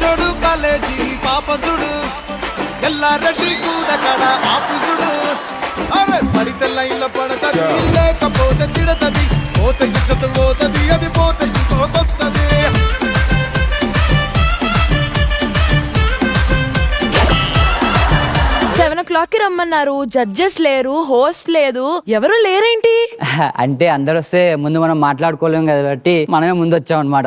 జోడు కాలేజీ పాపసుడు ఎల్లారెడ్డి కూడా కడ ఆపుసుడు అరే పడితే లైన్లో పడతది లేకపోతే తిడతది పోతే ఇచ్చత పోతది అది పోతే ఇంకోతొస్తది 7 o'clock రమ్మన్నారు. జడ్జెస్ లేరు, హోస్ట్ లేదు, ఎవరు లేరేంటి? అంటే అందరు వస్తే ముందు మనం మాట్లాడుకోలేం కాబట్టి మనమే ముందు వచ్చాం అనమాట.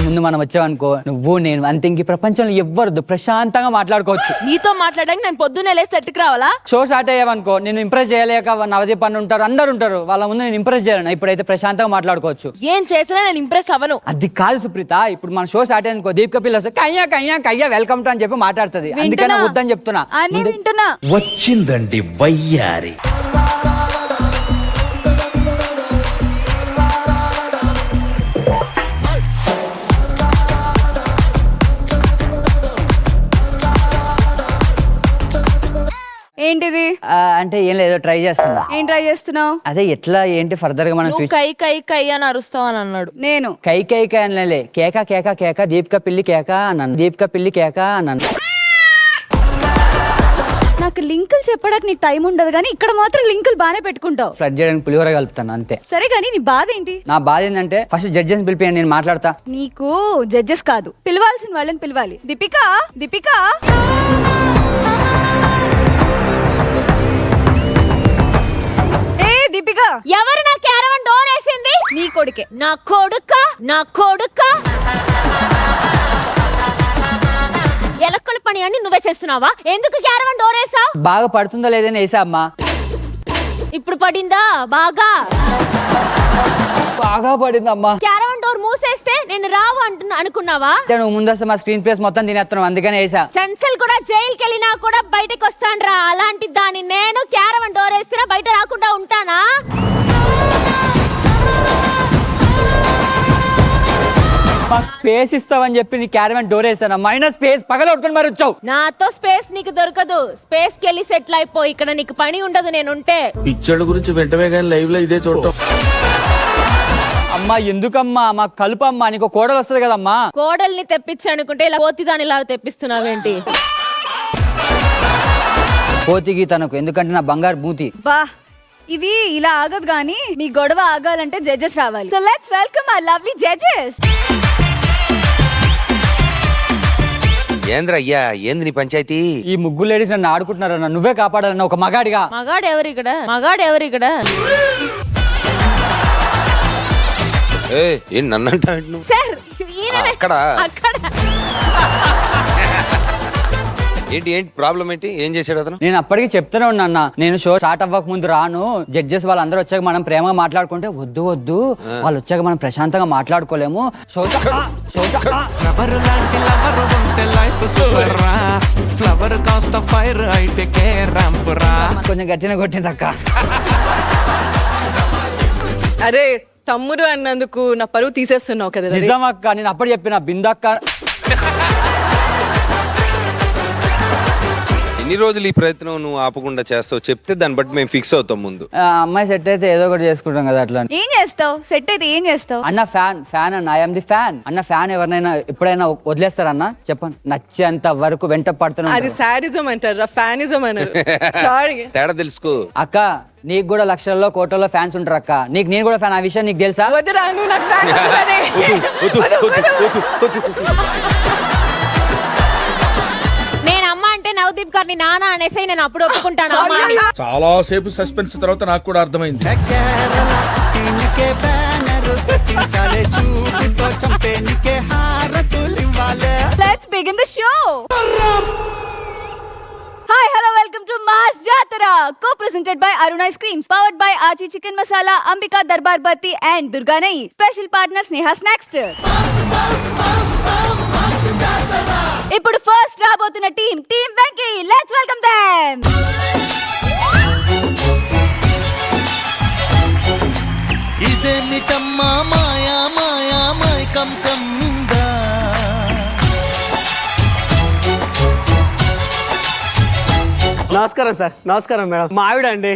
ముందు మనం వచ్చామనుకో, నువ్వు నేను అంతే, ఇంక ప్రపంచంలో ఎవ్వరు ప్రశాంతంగా మాట్లాడుకోవచ్చు. నీతో మాట్లాడడానికి నేను పొద్దున్నే లేసి సెట్కి రావాలా? షో స్టార్ట్ అయ్యావనుకో, నేను ఇంప్రెస్ చేయలేక నవదీప్ అన్న ఉంటారు, అందరు ఉంటారు, వాళ్ళ ముందు నేను ఇంప్రెస్ చేయను. ఇప్పుడైతే ప్రశాంతంగా మాట్లాడుకోవచ్చు. ఏం చేసినా నేను ఇంప్రెస్ అవ్వను. అది కాదు సుప్రీత, ఇప్పుడు మన షో స్టార్ట్ అయ్యానుకో, దీపిక పిల్ల వస్తే కయ్యా కయ్యా కయ్యా వెల్కమ్ టు అని చెప్పి మాట్లాడుతుంది. అందుకని వద్దని చెప్తున్నా. వచ్చిందండి వయ్యారి. ఏంటిది? అంటే ఏం లేదో ట్రై చేస్తున్నా. ఏం ట్రై చేస్తున్నావు? అదే ఎట్లా ఏంటి ఫర్దర్ గా మనం కై కై కై అని అరుస్తావని అన్నాడు. నేను కై కై కై అనలే, కేక కేక కేక దీపిక పిల్లి కేక అన్నాను. దీపిక పిల్లి కేక అన్నాను. నాకు లింకులు చెప్పడానికి నీకు టైం ఉండదు కానీ ఇక్కడ మాత్రం లింకులు బానే పెట్టుకుంటావు. ఫ్లడ్ చేయడానికి పులిహోర కలుపుతాను అంతే. సరే కానీ నీ బాధ ఏంటి? నా బాధ ఏంటంటే ఫస్ట్ జడ్జెస్ పిలిపియండి, నేను మాట్లాడతా. నీకు జడ్జెస్ కాదు, పిలవాల్సిన వాళ్ళని పిలవాలి. దీపిక, దీపిక, దీపిక. ఎవరు నా క్యారవన్ డోర్ వేసింది? నీ కొడుకే. నా కొడుక, నా కొడుక. ఎలక్కల పని అని నువ్వే చేస్తున్నావా? ఎందుకు క్యారవన్ డోర్ వేసావు? బాగా పడుతుందా లేదని వేసా అమ్మా. ఇప్పుడు పడిందా? బాగా బాగా పడింది అమ్మా. క్యారవన్ డోర్ మూసేస్తే నేను రావు అనుకున్నావా? నువ్వు ముందు వస్తే మా స్క్రీన్ ప్లేస్ మొత్తం తినేస్తున్నావు, అందుకని వేసా. చంచల్ కూడా జైలుకి వెళ్ళినా కూడా బయటకు వస్తాను రా. అలాంటి దాన్ని నేను క్యారవన్ డోర్ వేసినా బయట రాకుండా ఉంటానా? మాకు స్పేస్ ఇస్తావని చెప్పి నీ క్యారవన్ డోర్ వేసాను, మైనస్ స్పేస్ పగలొట్టుకుని మరి వచ్చావు. నాతో స్పేస్ నీకు దొరకదు. స్పేస్ కి వెళ్ళి సెటిల్ అయిపో, ఇక్కడ నీకు పని ఉండదు నేనుంటే. పిచ్చడు గురించి వెంటనే కానీ లైవ్ లో ఇదే చూడటం. అమ్మా ఎందుకమ్మా, మాకు కలుపమ్మా, నీకు కోడలు వస్తుంది కదమ్మా. కోడల్ని తెప్పించి అనుకుంటే ఇలా పోతిదాని ఇలా తెప్పిస్తున్నావేంటి? పోతికి తనకు, ఎందుకంటే నా బంగారు మూతి. బా ఇది ఇలా ఆగదు గానీ మీ గొడవ ఆగాలంటే జడ్జెస్ రావాలి. So let's welcome our lovely judges. ఏంద్ర అయ్యా, ఏంది నీ పంచాయతీ? ఈ ముగ్గురు లేడీస్ నన్ను ఆడుకుంటున్నారన్న, నువ్వే కాపాడాలన్న ఒక మగాడిగా. మగాడు ఎవరు ఇక్కడ? మగాడు ఎవరు ఇక్కడ? ఏం నన్నంటా సార్ అక్కడ అక్కడ ఏంటి ఏంటి ప్రాబ్లం ఏంటి? ఏం చేశాడు అతను? నేను అప్పటికి చెప్తూనే ఉన్నా, నేను షో స్టార్ట్ అవ్వక ముందు రాను, జడ్జెస్ వాళ్ళందరూ వచ్చాక మనం ప్రేమగా మాట్లాడుకుంటే వద్దు వద్దు, వాళ్ళు వచ్చాక మనం ప్రశాంతంగా మాట్లాడుకోలేము. కొంచెం గట్టిన కొట్టింది అక్క. అరే తమ్ముడు అన్నందుకు నా పరువు తీసేస్తున్నావు కదా. నిజం అక్క, నేను అప్పుడు చెప్పిన బిందక్క. ఎన్ని రోజులు ఈ ప్రయత్నం నువ్వు ఆపకుండా చేస్తావు చెప్తే దాన్ని బట్టి మేము ఫిక్స్ అవుతాం. ముందు అమ్మాయి సెట్ అయితే ఏదో ఒకటి చేసుకుంటాం కదా. అట్లా ఏం చేస్తావు? సెట్ అయితే ఏం చేస్తావు? అన్న ఫ్యాన్ అన్న, ఐఎమ్ ది ఫ్యాన్ అన్న. ఫ్యాన్ ఎవరినైనా ఎప్పుడైనా వదిలేస్తారన్న? చెప్పండి, నచ్చేంత వరకు వెంట పడుతున్నా. అది సాడిజం అంటారు, ఫ్యానిజం అన్నారు. సారీ తేడా తెలుసుకో అక్క. నీకు కూడా లక్షల్లో కోట్లలో ఫ్యాన్స్ ఉంటారు అక్క, నీకు నేను కూడా ఫ్యాన్, ఆ విషయం నీకు తెలుసా? వద్దురా, నువ్వు నాకు నేను అమ్మ అంటే నవదీప్ గారిని నాన్న అనేసి నేను అప్పుడు ఒప్పుకుంటాను. చాలా సేపు సస్పెన్స్ తర్వాత నాకు కూడా అర్థమైంది. Let's begin the show. Hi hello welcome to mass జాతర, co-presented by Aruna Ice Creams, powered by Achi Chicken Masala, Ambika Darbar Batti and Durga Nahi. Special partner Sneha Snackster. ఇప్పుడు ఫస్ట్ రాబోతున్న team Venky. Let's welcome them. ఇదేమిటమ్మా మాయా మాయా మైకం కమ్మిందా, నమస్కారం sir. నమస్కారం మేడం. మా ఆవిడ అండి.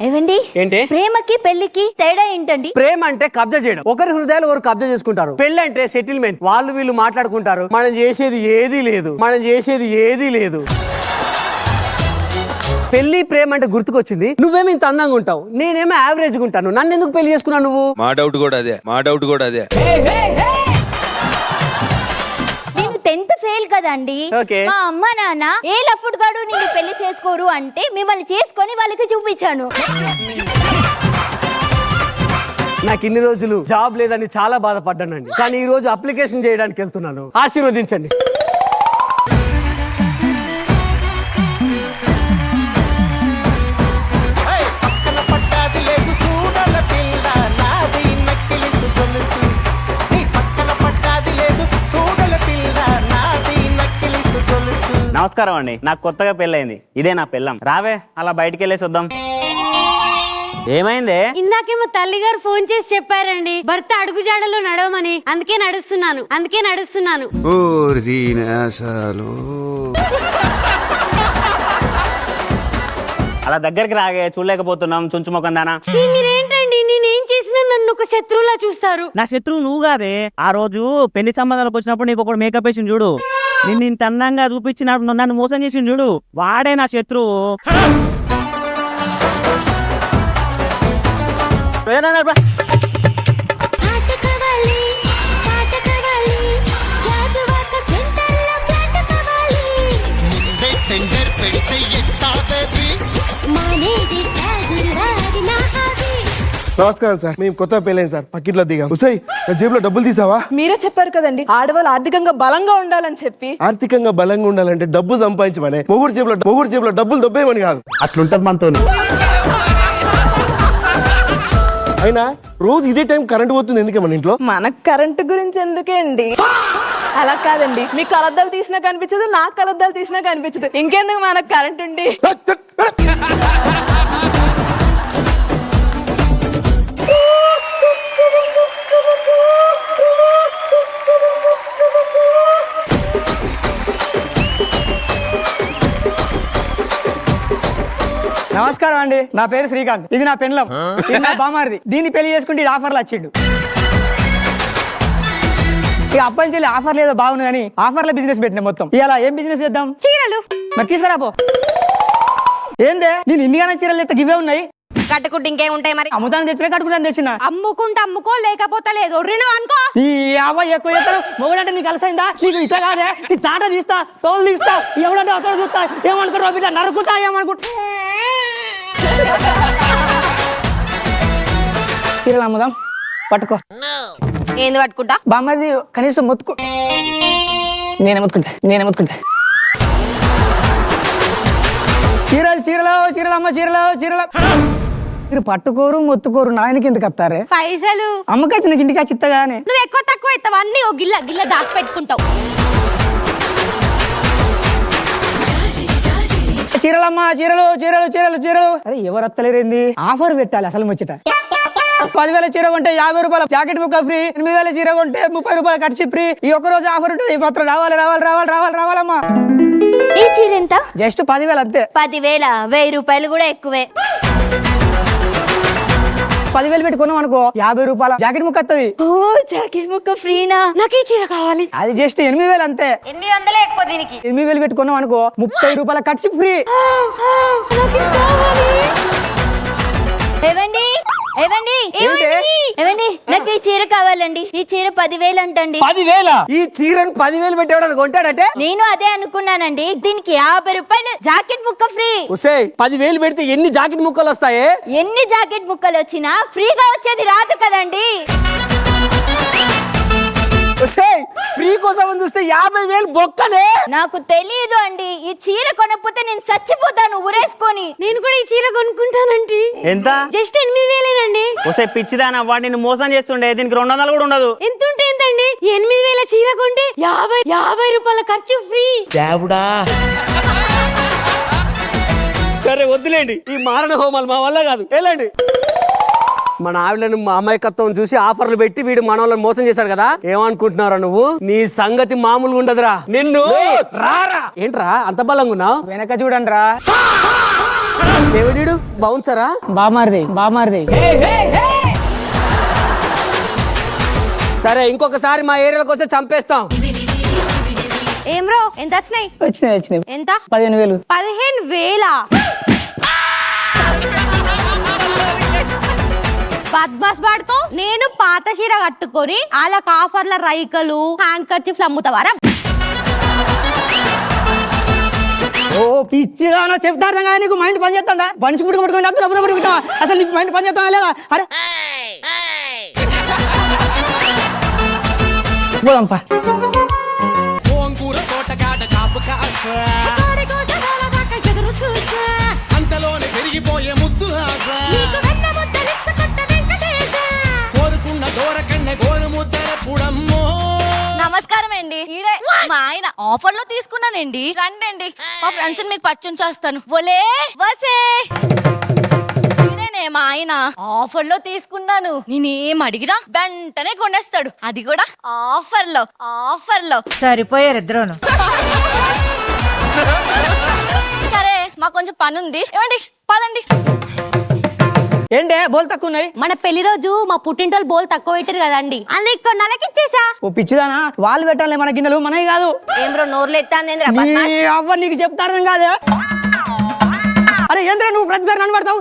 ఏవండి ఏంటి? ప్రేమకి పెళ్లికి తేడా ఏంటండి? ప్రేమ అంటే కబ్జా చేయడం, ఒకరి హృదయాలు ఒకరు కబ్జా చేసుకుంటారు. పెళ్లి అంటే సెటిల్మెంట్, వాళ్ళు వీళ్ళు మాట్లాడుకుంటారు. మనం చేసేది ఏదీ లేదు. పెళ్లి ప్రేమ అంటే గుర్తుకొచ్చింది. నువ్వేమి ఇంత అందంగా ఉంటావు, నేనేమో యావరేజ్ గా ఉంటాను. నన్ను ఎందుకు పెళ్లి చేసుకున్నావు నువ్వు? మా డౌట్ కూడా అదే. నేను 10th ఫెయిల్ కదండి. Okay. మా అమ్మ నాన్న ఏ లఫ్డ్ గాడు నిన్ను పెళ్లి చేసుకోరు అంటే మిమ్మల్ని చేసుకొని వాళ్ళకి చూపించాను. నాకు ఇన్ని రోజులు జాబ్ లేదని చాలా బాధపడ్డానండి. కానీ ఈ రోజు అప్లికేషన్ చేయడానికి వెళ్తున్నాను, ఆశీర్వదించండి. నమస్కారం అండి, నాకు కొత్తగా పెళ్ళైంది. ఇదే నా పెళ్ళం. రావే అలా బయటికి వెళ్ళేసి వద్దాం. ఏమైందే? ఇందాకేమో తల్లి గారు ఫోన్ చేసి చెప్పారండి భర్త అడుగుజాడలో నడవమని. అందుకే నడుస్తున్నాను. అలా దగ్గరికి రాగే, చూడలేకపోతున్నాం. చుంచు మొఖం దానా. మీరేంటండి నేనేం చేసినా నన్ను ఒక శత్రువులా చూస్తారు. నా శత్రువు నువ్వు కాదే. ఆ రోజు పెళ్లి సంబంధాలకు వచ్చినప్పుడు నీకు ఒకటి మేకప్ వేసింది చూడు, నిన్ను ఇంత అందంగా చూపించినప్పుడు నన్ను మోసం చేసింది చూడు, వాడే నా శత్రువు. నమస్కారం సార్, మేము కొత్త పెళ్ళైంది సార్, పక్కింట్లో దిగాం. ఉసై, నా జేబులో డబ్బులు తీసావా? మీరే చెప్పారు కదండి ఆడవాళ్ళు ఆర్థికంగా బలంగా ఉండాలని చెప్పి. ఆర్థికంగా బలంగా ఉండాలంటే డబ్బు సంపాదించమని, మొగుడు జేబులో డబ్బులు దొబ్బేయమని కాదు. అట్లుంటది మనతో. అయినా రోజు ఇదే టైం కరెంట్ పోతుంది ఎందుకే మన ఇంట్లో? మనకు కరెంటు గురించి ఎందుకే అండి? అలా కాదండి, మీ కలద్దాలు తీసినా కనిపించదు, నాకు కలద్దాలు తీసినా కనిపించదు. ఇంకెందుకు మనకు కరెంట్ ఉండి. నమస్కారం అండి, నా పేరు శ్రీకాంత్. ఇది నా పెళ్ళం, ఇది నా బామారిది. దీన్ని పెళ్లి చేసుకుంటే ఇది ఆఫర్లు వచ్చిండు. ఇక అబ్బాయి చెల్లి ఆఫర్ లేదో బాగుంది కానీ ఆఫర్ల బిజినెస్ పెట్టిన మొత్తం. ఇలా ఏం బిజినెస్ చేద్దాం? చీరలు. మరి తీసుకురాపో. ఏందే నేను ఇన్నిగానే చీరలు ఎత్త గివే ఉన్నాయి. కట్టుకుంటే ఇంకేం ఉంటాయి మరి? అమ్ముతాను తెచ్చినా కట్టుకుంటాను తెచ్చిన. అమ్ముకుంటే అమ్ముకో, లేకపోతే లేదు. ఒర్రినావు ఈ అబ్బాయి ఎక్కువ చేస్తాడు. మొగుడంటే నీకు కలిసైందా? నీకు ఇట్లా కాదే, నీ తాట తీస్తా, తోలు తీస్తా, ఎవడంటే అతడు చూస్తా. ఏమనుకుంటారు బిడ్డ, నరుకుతా ఏమనుకుంటా. చీరలు అమ్ముదాం, పట్టుకో. ఏంది పట్టుకుంటా? బామ్మది కనీసం మొత్తుకు. నేనే మొత్తుకుంటా. చీరలు అమ్మ, చీరలు. మీరు పట్టుకోరు మొత్తుకోరు, నాయనకి ఎందుకు వస్తారే పైసలు? అమ్మకొచ్చి నాకు ఇంటికి చిత్తగానే. నువ్వు ఎక్కువ తక్కువ ఇస్తావు, అన్ని ఓ గిల్ల దాచి పెట్టుకుంటావు. చీరలమ్మ, చీరలు. అరే ఎవరు వస్తలేరేంది? ఆఫర్ పెట్టాలి అసలు ముచ్చట. 10,000 చీర కొంటే 50 రూపాయల జాకెట్ ముక్క ఫ్రీ, 8,000 చీర కొంటే 30 రూపాయల ఖర్చు ఫ్రీ. ఈ ఒక్క రోజు ఆఫర్ ఉంటుంది. ఈ పత్రం రావాలమ్మా. ఈ చీర ఎంత? జస్ట్ 10,000 అంతే. 10,000? 1000 రూపాయలు కూడా ఎక్కువే. 10,000 పెట్టి కొన్నాం అనుకో, 50 రూపాయల జాకెట్ ముక్క వస్తుంది. ఓ, జాకెట్ ముక్క ఫ్రీనా? నాకు ఈ చీర కావాలి. అది జస్ట్ 8,000 అంతే. 800 ఎక్కువ దీనికి. 8,000 పెట్టి కొన్నాం అనుకో, 30 రూపాయల ఖర్చు ఫ్రీ. ఏవండి, నాకు ఈ చీర కావాలండి. ఈ చీర 10,000 అంటండి. 10,000? ఈ చీరను 10,000 పెట్టేవాడు కొంటాడంటే? నేను అదే అనుకున్నానండి. దీనికి 50 రూపాయలు జాకెట్ ముక్క ఫ్రీ. 10,000 పెడితే ఎన్ని జాకెట్ ముక్కలు వస్తాయి? ఎన్ని జాకెట్ ముక్కలు వచ్చినా ఫ్రీగా వచ్చేది రాదు కదండి. ఫ్రీ కోసం చూస్తే 50,000 బొక్కనే. నాకు తెలియదు అండి. ఈ చీర కొనకపోతే నేను చచ్చిపోతాను ఊరేసుకొని. నేను కూడా ఈ చీర కొనుక్కుంటానండి. ఎంత? జస్ట్ 8,000 వస్తే పిచ్చిదానా, వాడిని మోసం చేస్తుండే. దీనికి 200 కూడా ఉండదు. ఎంత ఉంటే ఎంతండి? 8,000 చీర కొంటే 50 రూపాయల ఖర్చు ఫ్రీ. సరే వద్దులేండి, ఈ మారణ హోమాలు మా వల్ల కాదు. వెళ్ళండి. మన ఆవిడను మా అమాయకత్వం చూసి ఆఫర్లు పెట్టి వీడు మన వాళ్ళని మోసం చేశాడు కదా. ఏమనుకుంటున్నారా నువ్వు? నీ సంగతి మామూలుగా ఉండదురా. నిన్ను రారా. ఏంట్రా అంత బలంగా ఉన్నావు? వెనక చూడండి రా. ఎవడు బౌన్సరా? బామారిది. సరే ఇంకొకసారి మా ఏరియాలోకి వస్తే చంపేస్తాం. ఏం బ్రో ఎంత వచ్చినాయి? వచ్చినాయి ఎంత? 15,000. 15,000 బద్మాస్ పాడుకో. నేను పాత చీర కట్టుకొని వాళ్ళకి ఆఫర్ల రైకలు హ్యాండ్ కర్చీఫ్లు అమ్ముతావారా? ఓ పిచ్చిగా చెప్తారు కానీ నీకు మైండ్ పని చేస్తుందా? పనిచి పుట్టుకు పట్టుకుని అప్పుడు పట్టుకుంటావా? అసలు నీకు మైండ్ పని చేస్తావా లేదా? అరే పోదాంపా. గోంగూర తోటకాడ కాపు కాస అంతలోనే పెరిగిపోయే ముద్దు ఆశ కోరుకున్న దూరకన్నే గోరు ముద్దర పుడమ్మో. నమస్కారం అండి. ఈడే మా ఆయన ఆఫర్ లో తీసుకున్నానండి. రండి మా ఫ్రెండ్స్ మీకు పరిచయం చేస్తాను. ఒలే వసే ఈయనే మా ఆయన. ఆఫర్ లో తీసుకున్నాను. నేనేం అడిగినా వెంటనే కొనేస్తాడు. అది కూడా ఆఫర్ లో. సరిపోయారు ఇద్దరును. సరే మాకు కొంచెం పని ఉంది. ఏమండి పదండి. ఏంటే బోల్ తక్కువ ఉన్నాయి? మన పెళ్లి రోజు మా పుట్టింటోళ్ళు బోల్ తక్కువ పెట్టారు కదండి, అందుకే ఇక్కడ నెలకిచ్చేసా. ఓ పిచ్చిదానా, వాళ్ళు పెట్టాలి మన గిన్నెలు, మనవి కాదు. ఏం బ్రో నోర్లు ఎత్తాందేంద్రా? నీ అవ్వ నీకు చెప్తారని కాదే. అరే ఏంద్రా నువ్వు ప్రతిసారి నన్ను పడతావు?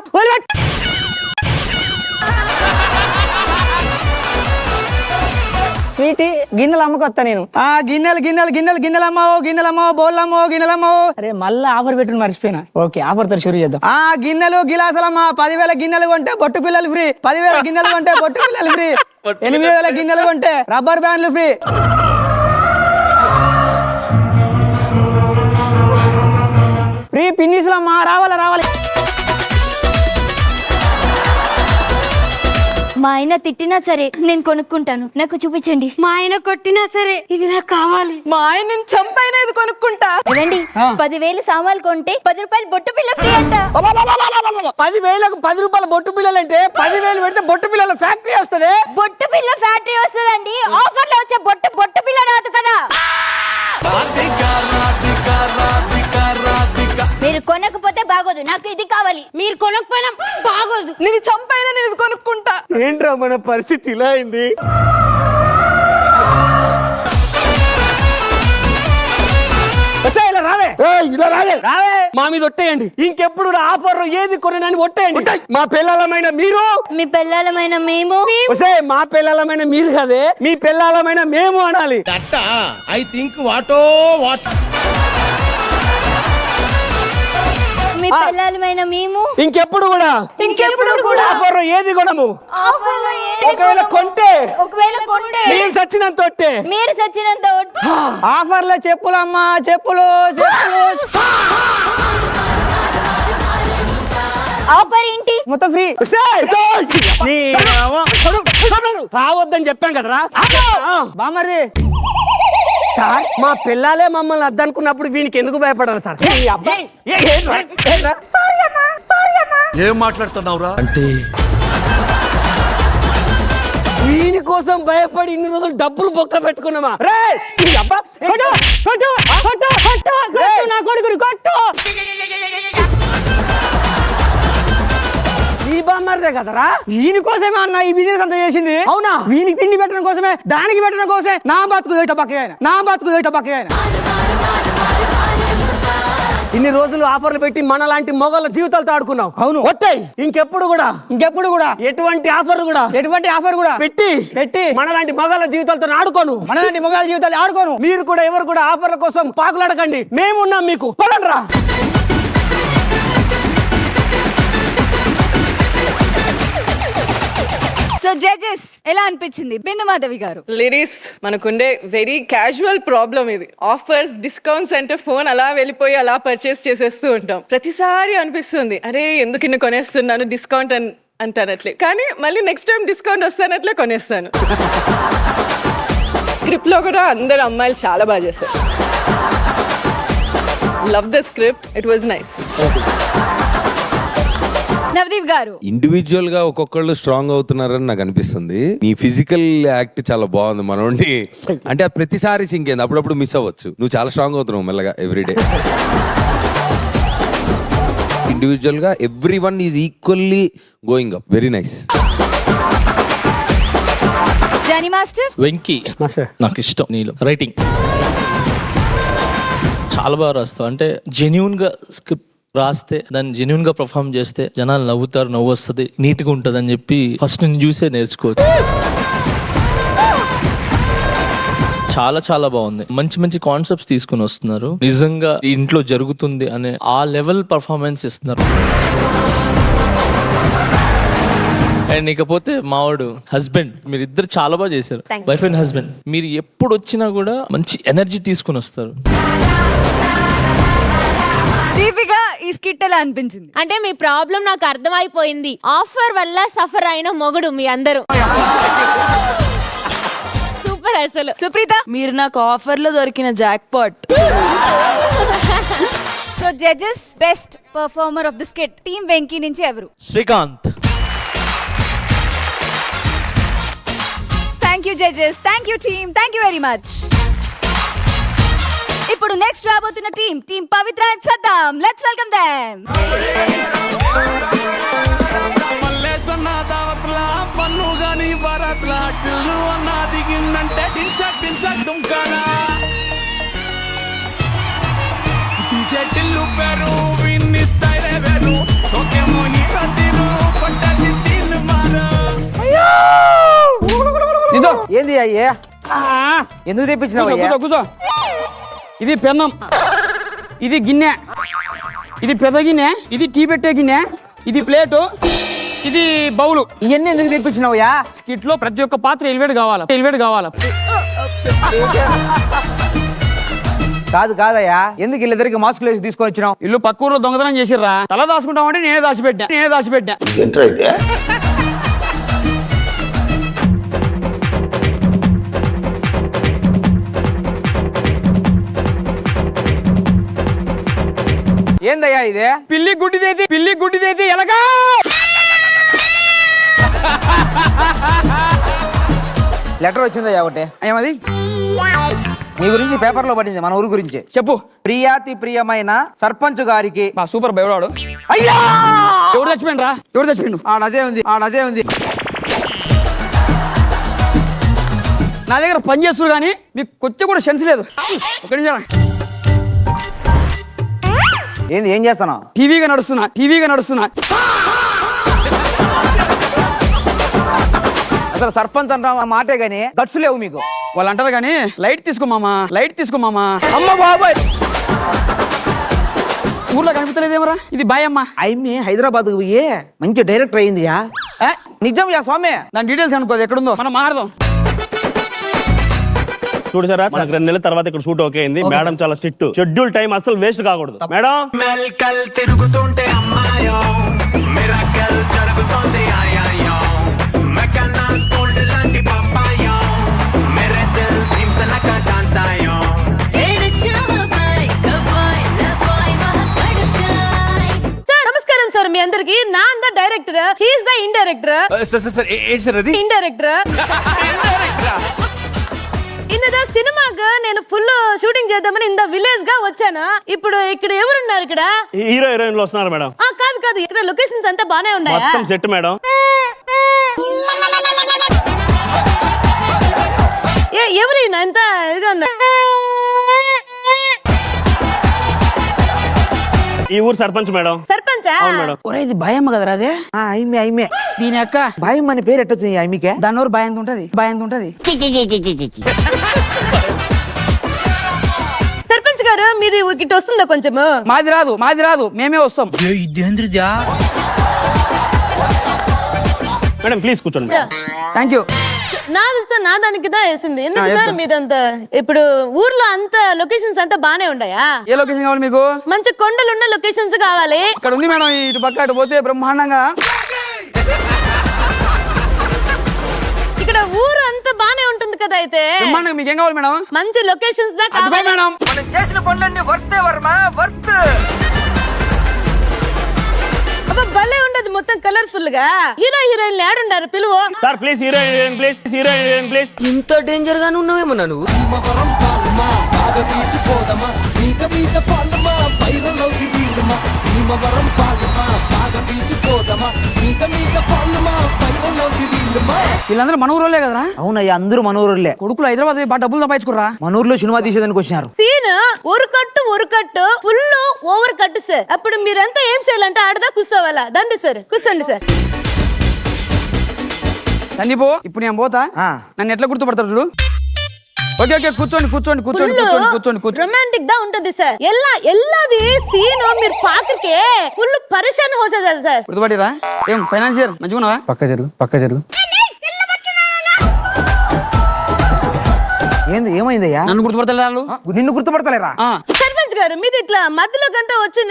స్వీటీ గిన్నెలు అమ్మకొస్తా నేను. ఆ గిన్నెలు అమ్మో బోల్లమ్మో. అరే మళ్ళీ ఆఫర్ పెట్టుకుని మర్చిపోయినా. ఓకే ఆఫర్ తో షురు చేద్దాం. ఆ గిన్నెలు గిలాసులమ్మా. 10,000 గిన్నెలు కొంటే బొట్టు పిల్లలు ఫ్రీ. 10,000 గిన్నెలు కొంటే బొట్టు పిల్లలు ఫ్రీ. 8,000 గిన్నెలు కొంటే రబ్బర్ బ్యాండ్లు ఫ్రీ. ఫ్రీ పిన్నీసులమ్మా. రావాలి. మా ఆయన తిట్టినా సరే నేను కొనుక్కుంటాను, నాకు చూపించండి. మా ఆయన కొట్టినా సరే ఇది నాకు కావాలి. మా ఆయన చంపైనా ఇది కొనుక్కుంటా. ఏమండి 10,000 సామాన్లు కొంటే 10 రూపాయలు బొట్టు పిల్ల ఫ్రీ అంట. 10,000కు 10 రూపాయల బొట్టు పిల్లలు అంటే 10,000 పెడితే బొట్టు పిల్లల ఫ్యాక్టరీ వస్తుంది. బొట్టు పిల్ల ఫ్యాక్టరీ వస్తుందండి. ఆఫర్ లో వచ్చే బొట్టు పిల్ల రాదు కదా. మీరు కొనకపోతే బాగోదు, నాకు ఇది కావాలి. మీరు కొనకపోయినా బాగోదు. నేను చంపైనా నేను ఇది కొనుక్కుంటా. ఏంట్రా మన పరిస్థితి ఇలా అయింది? ఇలా రావే మా మీద ఒట్టేయండి. ఇంకెప్పుడు ఆఫర్ ఏది కొనని ఒట్టేయండి. మా పిల్లలమైన మీరు, మీ పిల్లలమైన మేము, మా పిల్లలమైన మీరు కదే, మీ పిల్లలమైన మేము అనాలి. ఐ థింక్ వాటో వాట్. మీ పిల్లలమైన మేము, ఇంకెప్పుడు కూడా ఆఫర్ ఏది కొనము. ఒకవేళ కొంటే మీరు చచ్చినంత ఒట్టే. ఆఫర్ల చెప్పులమ్మా, చెప్పులు. ఆఫర్ ఏంటి? మొత్తం ఫ్రీ. రావద్దని చెప్పాను కదరా బామర్ది. సార్ మా పిల్లలే మమ్మల్ని అద్దనుకున్నప్పుడు వీనికి ఎందుకు భయపడాలి సార్? ఏం మాట్లాడుతున్నావురా? అంటే వీని కోసం భయపడి ఇన్ని రోజులు డబ్బులు బొక్క పెట్టుకున్నామా? నా కొడుకుని కొట్టు. ఈ బామ్మర్దే కదరా? వీని కోసమే అన్న ఈ బిజినెస్ అంతా చేసింది. అవునా? వీనికి తిండి పెట్టడం కోసమే, దానికి పెట్టడం కోసమే నా బతుకు బక్కగా. ఇన్ని రోజులు ఆఫర్లు పెట్టి మన లాంటి మొగల జీవితాలతో ఆడుకున్నాం. అవును ఒట్టాయి. ఇంకెప్పుడు కూడా ఎటువంటి ఆఫర్ కూడా పెట్టి మన లాంటి మొగల జీవితాలతో ఆడుకోను. మీరు కూడా ఎవరు కూడా ఆఫర్ల కోసం పాకులాడకండి. మేమున్నాం మీకు. పదండ్రా. సో జడ్జెస్ ఎలా అనిపించింది బిందు మాధవి గారు? లేడీస్ మనకుండే వెరీ క్యాజువల్ ప్రాబ్లం ఇది. ఆఫర్స్ డిస్కౌంట్స్ అంటే ఫోన్ అలా వెళ్ళిపోయి అలా పర్చేస్ చేసేస్తూ ఉంటాం. ప్రతిసారి అనిపిస్తుంది అరే ఎందుకు ఇన్ని కొనేస్తున్నాను డిస్కౌంట్ అంటానట్లే, కానీ మళ్ళీ నెక్స్ట్ టైం డిస్కౌంట్ వస్తానట్లే కొనేస్తాను. స్క్రిప్ట్ లో కూడా అందరు అమ్మాయిలు చాలా బాగా చేశారు. Love the script, it was nice. Navdeep గారు ఇండివిజువల్ గా ఒక్కొక్కళ్ళు స్ట్రాంగ్ అవుతున్నారని నాకు అనిపిస్తుంది. నీ ఫిజికల్ యాక్ట్ చాలా బాగుంది మనోడి. అంటే ప్రతిసారి సింకేంది, అప్పుడప్పుడు మిస్ అవ్వచ్చు. నువ్వు చాలా స్ట్రాంగ్ అవుతున్నావు మెల్లగా ఎవ్రీడే. ఇండివిజువల్ గా every one is equally going up. Very nice. Jani Master. Venky నాకు ఇష్టం. నీలో రైటింగ్ చాలా బాగా రాస్తావు. అంటే జెన్యున్ గా స్క్రిప్ట్ రాస్తే దాన్ని జెన్యున్ గా పర్ఫామ్ చేస్తే జనాలు నవ్వుతారు, నవ్వు వస్తుంది, నీట్ గా ఉంటది అని చెప్పి ఫస్ట్ నేను చూసే నేర్చుకోవచ్చు. చాలా చాలా బాగుంది. మంచి మంచి కాన్సెప్ట్స్ తీసుకుని వస్తున్నారు. నిజంగా ఇంట్లో జరుగుతుంది అనే ఆ లెవెల్ పర్ఫార్మెన్స్ ఇస్తున్నారు. అండ్ ఇకపోతే మావాడు హస్బెండ్, మీరు ఇద్దరు చాలా బాగా చేశారు. వైఫ్ అండ్ హస్బెండ్ మీరు ఎప్పుడు వచ్చినా కూడా మంచి ఎనర్జీ తీసుకుని వస్తారు. దీపిక, ఈ స్కిట్ ఎలా అనిపించింది? అంటే మీ ప్రాబ్లం నాకు అర్థమైపోయింది. ఆఫర్ వల్ల సఫర్ అయిన మొగుడు మీ అందరూ. సూపర్ అసలు. సుప్రీత, మీరు నాకు ఆఫర్ లో దొరికిన jackpot. So judges, best performer of the skit team Venky నుంచి ఎవరు? Srikanth. Thank you judges, thank you team, thank you very much. ఇప్పుడు నెక్స్ట్ రాబోతున్న team Pavitra and Saddam. Let's welcome them. మల్లేసన్న దావత్లా పన్ను గాని బరాత్లా టిల్లు అన్న దిగిందంటే టించక్ టించక్ దుంకానా టిల్లు పేరు విన్నిస్తాయిరే వేరు సోకేమో హీరో తీరు కొట్టది తిన్ను మారు. ఏంది అయ్యే, ఎందుకు తెప్పించినావు? కూర్చో. ఇది పెన్నం, ఇది గిన్నె, ఇది పెద్ద గిన్నె, ఇది టీ పెట్టే గిన్నె, ఇది ప్లేటు, ఇది బౌలు. ఇవన్నీ ఎందుకు తెప్పించినావుయా? స్కిట్ లో ప్రతి ఒక్క పాత్ర ఎలివేట్ కావాలా. కాదయ్యా, ఎందుకు వీళ్ళిద్దరికి మాస్కులు వేసి తీసుకొని వచ్చినావు? ఇల్లు పక్క ఊర్లో దొంగతనం చేసిర్రా, తల దాచుకుంటామంటే నేనే దాచిపెట్టా. ఏందయ్యా ఇదే? పిల్లి గుడ్డిదేది ఎలాగా? లెటర్ వచ్చిందయ్యా ఒకటే. ఏమది? మీ గురించి పేపర్ లో పడింది, మన ఊరు గురించి. చెప్పు. ప్రియాతి ప్రియమైన సర్పంచ్ గారికి. సూపర్ బయవాడు. అయ్యా, ఎవరు చచ్చిపోయిండు? ఆడదే ఉంది. నా దగ్గర పని చేస్తున్నారు కానీ మీకు కొంచెం కూడా సెన్స్ లేదు. ఒక నిమిషం. ఏం చేస్తాను? టీవీగా నడుస్తున్నా. అసలు సర్పంచ్ అంటా మాటే గానీ గట్స్ లేవు మీకు. వాళ్ళు అంటారు కానీ లైట్ తీసుకో మామా. అమ్మ బాబాయ్, ఊర్లో కనిపించలేదేమరా? ఇది బాయమ్మ. అమ్మే హైదరాబాద్ పోయి మంచి డైరెక్టర్ అయిందియా. నిజం యా స్వామి, దాని డీటెయిల్స్ అనుకోదు ఎక్కడుందో మనం మారదాం. చూడు సార్, నాకు 2 నెలల తర్వాత ఇక్కడ షూట్ ఓకే అయింది. మేడం చాలా స్ట్రిక్ట్, షెడ్యూల్ టైం అసలు వేస్ట్ కాకూడదు మేడం. మెల్కల్ తిరుగుతుంటే అమ్మాయో మిరాకల్ జరుగుతోంది ఆయాయో మెకనా గోల్డ్ లాంటి పప్పాయో మేరే దిల్ ధిమ్కనక డాన్స్ ఆయో. నమస్కారం సార్ మీ అందరికి. నా అంత director, he is the indirector. Sir ఏంటి సార్ అది? ఇండైరెక్టర్. ఇందా సినిమాగా నేను ఫుల్ షూటింగ్ చేద్దామని ఇంత విలేజ్ గా వచ్చాను. ఇప్పుడు ఇక్కడ ఎవరున్నారు? ఇక్కడ హీరో హీరోయిన్లు వస్తున్నారు మేడం. కాదు, ఇక్కడ లొకేషన్స్ అంతా బానే ఉన్నాయా? మొత్తం సెట్ మేడం. ఎవరైనా ఎంత ఇదిగా ఉన్నా? ఈ ఊరు సర్పంచ్ మేడం. సర్పంచా? అవును మేడం. ఒరే, ఇది భయమ్మ కదరా? అదే అయిమే దీని అక్క భయం అని పేరు ఎట్టొచ్చు అమ్మికే? దాని ఊరు భయంత ఉంటది. సర్పంచ్ గారు, మీది ఇటు వస్తుందా కొంచెం? మాది రాదు, మేమే వస్తాం. మేడం ప్లీజ్ కూర్చోండి. Thank you. నాది సార్, నా దానికి దా వేసింది. ఎందుకు సార్ మీదంతా? ఇప్పుడు ఊర్లో అంత లొకేషన్స్ అంతా బానే ఉన్నాయా? ఏ లొకేషన్ కావాలి మీకు? మంచి కొండలున్న లొకేషన్స్ కావాలి. ఇక్కడ ఉంది మేడం, ఇటు పక్క అటు పోతే బ్రహ్మాండంగా. ఇక్కడ ఊరు అంతా బానే ఉంటుంది కదా? అయితే బ్రహ్మాండంగా మీకేం కావాలి మేడం? మంచి లొకేషన్స్ దా కావాలి మేడం. మనం చేసిన పనులన్నీ వర్త్. భలే ఉండదు, మొత్తం కలర్ఫుల్ గా. హీరోయిన్లు ఏడుండారు? పిలువు సార్ ప్లీజ్. Heroine please. ఇంత డేంజర్ గానే ఉన్నావేమో నువ్వు. బాగా తీర్చిపోదమా మీద ఫాలమా వైరల్ అవుతుంది వీళ్ళమా. భీమవరం పాలమా బాగా పీచిపోదమా మీద మీద పాలమా పైరలో దిరిల్లమా. వీళ్ళందరూ మన ఊరోలే కదరా? అవునయ్యా, అందరూ మన ఊర్లే. కొడుకులు హైదరాబాద్ పోయి బాగా డబ్బులు సంపాదించుకురా. మన ఊర్లో సినిమా తీసేదానికి వచ్చినారు. సీన్ ఉరుకట్టు ఫుల్ ఓవర్ కట్ సార్. అప్పుడు మీరంతా ఏం చేయాలంటే ఆడదా కూర్చోవాలా? దండి సార్, కూర్చోండి సార్. సందీపు, ఇప్పుడు నేను పోతా, నన్ను ఎట్లా గుర్తుపడతారు చూడు. ఓకే ఓకే, కూర్చోండి కూర్చోండి కూర్చోండి కూర్చోండి కూర్చోండి కూర్చోండి. రొమాంటిక్ దా ఉంటది సార్. ఎల్లది సీన్ మీరు పాకకే ఫుల్ పరిశాన్ హోసేది సార్. గుర్తుపడిరా? ఏం ఫైనాన్షియర్ మంచిగున్నావా? పక్క జరుగు. ఏంది, ఏమైందయ్యా? నన్ను గుర్తుపడతలే వాళ్ళు? నిన్ను గుర్తుపడతలేరా? సర్పంచ్ గారు మీది ఇట్లా మధ్యలోకంతా వచ్చి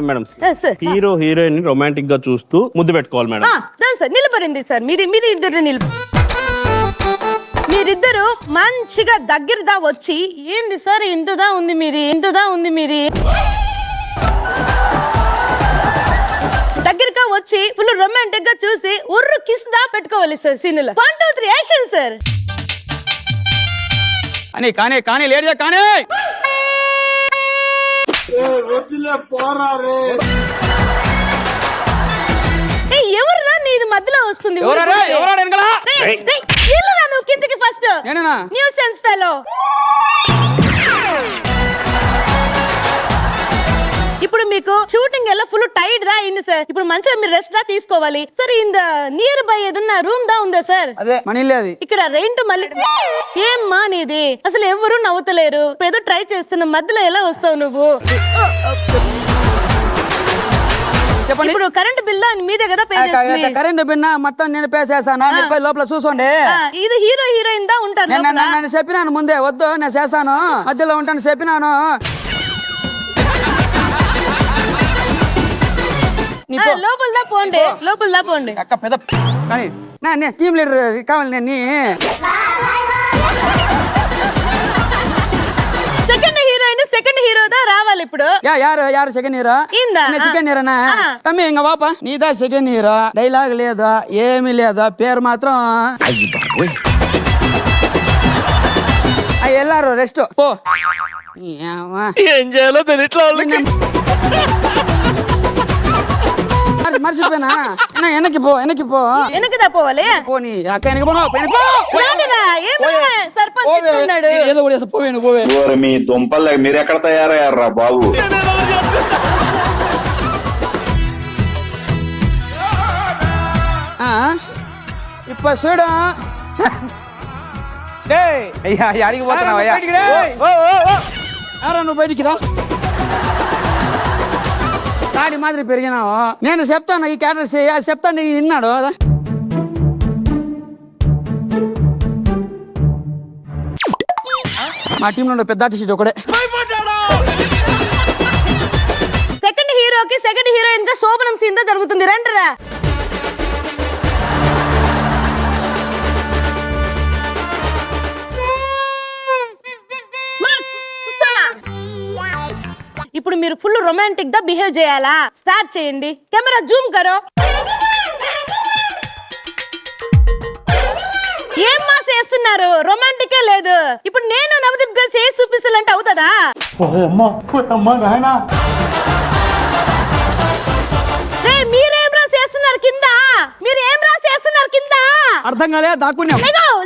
మేడం హీరో హీరోయిన్ రొమాంటిక్ గా చూస్తూ ముద్దు పెట్టుకోవాలి మేడం. దాని సార్ నిలబడింది సార్. మీది ఇద్దరు మీరిద్దరు మంచిగా దగ్గరదా వచ్చి ఏంది సార్ ఇంతదా ఉంది మీది దగ్గరగా వచ్చి ఫుల్ రొమాంటిక్ గా చూసి ఉర్రు కిస్ దా పెట్టుకోవాలి సార్ సీన్ లో. 1 2 3 యాక్షన్ సార్. కానీ లేట్ కానీ ఎవర్రా నీది మధ్యలో వస్తుంది? నువ్వు కిందికి ఫస్ట్ న్యూ సెన్స్ ఫెలో. ఇప్పుడు మీకు షూటింగ్ ఎలా ఫుల్ టైట్ దా అయింది సార్. ఇప్పుడు మంచిగా మీరు రెస్ట్ దా తీసుకోవాలి సార్. ఇంద నియర్ బై ఏదన్నా రూమ్ దా ఉందా సార్? అదే మనీ లేదు ఇక్కడ రెంట్ మళ్ళీ ఏమ్మా నీది? అసలు ఎవరు నవ్వుతలేరు. ఏదో ట్రై చేస్తున్నా, మధ్యలో ఎలా వస్తావు నువ్వు? ఇప్పుడు కరెంట్ బిల్ మీదే కదా పే చేస్తుంది. కరెంట్ బిల్ మొత్తం నేను పే చేస్తాను. లోపల చూసుకోండి. ఇది హీరో హీరోయిన్ దా ఉంటారు. నేను చెప్పినాను ముందే, వద్దు నేను చేస్తాను, మధ్యలో ఉంటాను చెప్పినాను. లోపల దా పోండి. అక్క పెద్ద కానీ టీమ్ లీడర్ కావాలి. నేను సెకండ్ హీరో దా రావాలి ఇప్పుడు. యారు సెకండ్ హీరో? సెకండ్ హీరోనా? తమ్మి ఇంక పాప నీదా సెకండ్ హీరో. డైలాగ్ లేదా, ఏమీ లేదా, పేరు మాత్రం వెళ్ళారు రెస్ట్ పో. ఏం చేయాలో తెలియట్లా. మర్చిపోయినా. వెనక్కి పో. వెనకదా పోవాలి. పోనీ అక్క వెనక పో. సర్పంచ్ ఏదో కూడా పోవే. మీ దుంపలు మీరు ఎక్కడ తయారయ్యారా బాబు? ఇప్పుడు చూడు. అడిగి పోతున్నావయ్యా? నువ్వు బయటికి రా. తాడి మాదిరి పెరిగినావు. నేను చెప్తాను ఈ క్యారెక్టర్ చెప్తాను, విన్నాడు. మా టీంలో పెద్ద ఆర్టిస్ట్ ఒకడే. సెకండ్ హీరోకి సెకండ్ హీరోయిన్ గా శోభనం సీన్ దా జరుగుతుంది. రండిరా. ఇప్పుడు మీరు ఫుల్ రొమాంటిక్ గా బిహేవ్ చేయాలా? స్టార్ట్ చేయండి. కెమెరా జూమ్ కరో. ఏం మాస్ చేస్తున్నారు? రొమాంటికే లేదు. ఇప్పుడు నేను నవదీప్ గారు చేసి చూపిస్తాలంటే అవుతుందా? మీరేం రాసేస్తున్నారు కింద? అర్థం కాలే, దాక్కున్నాం.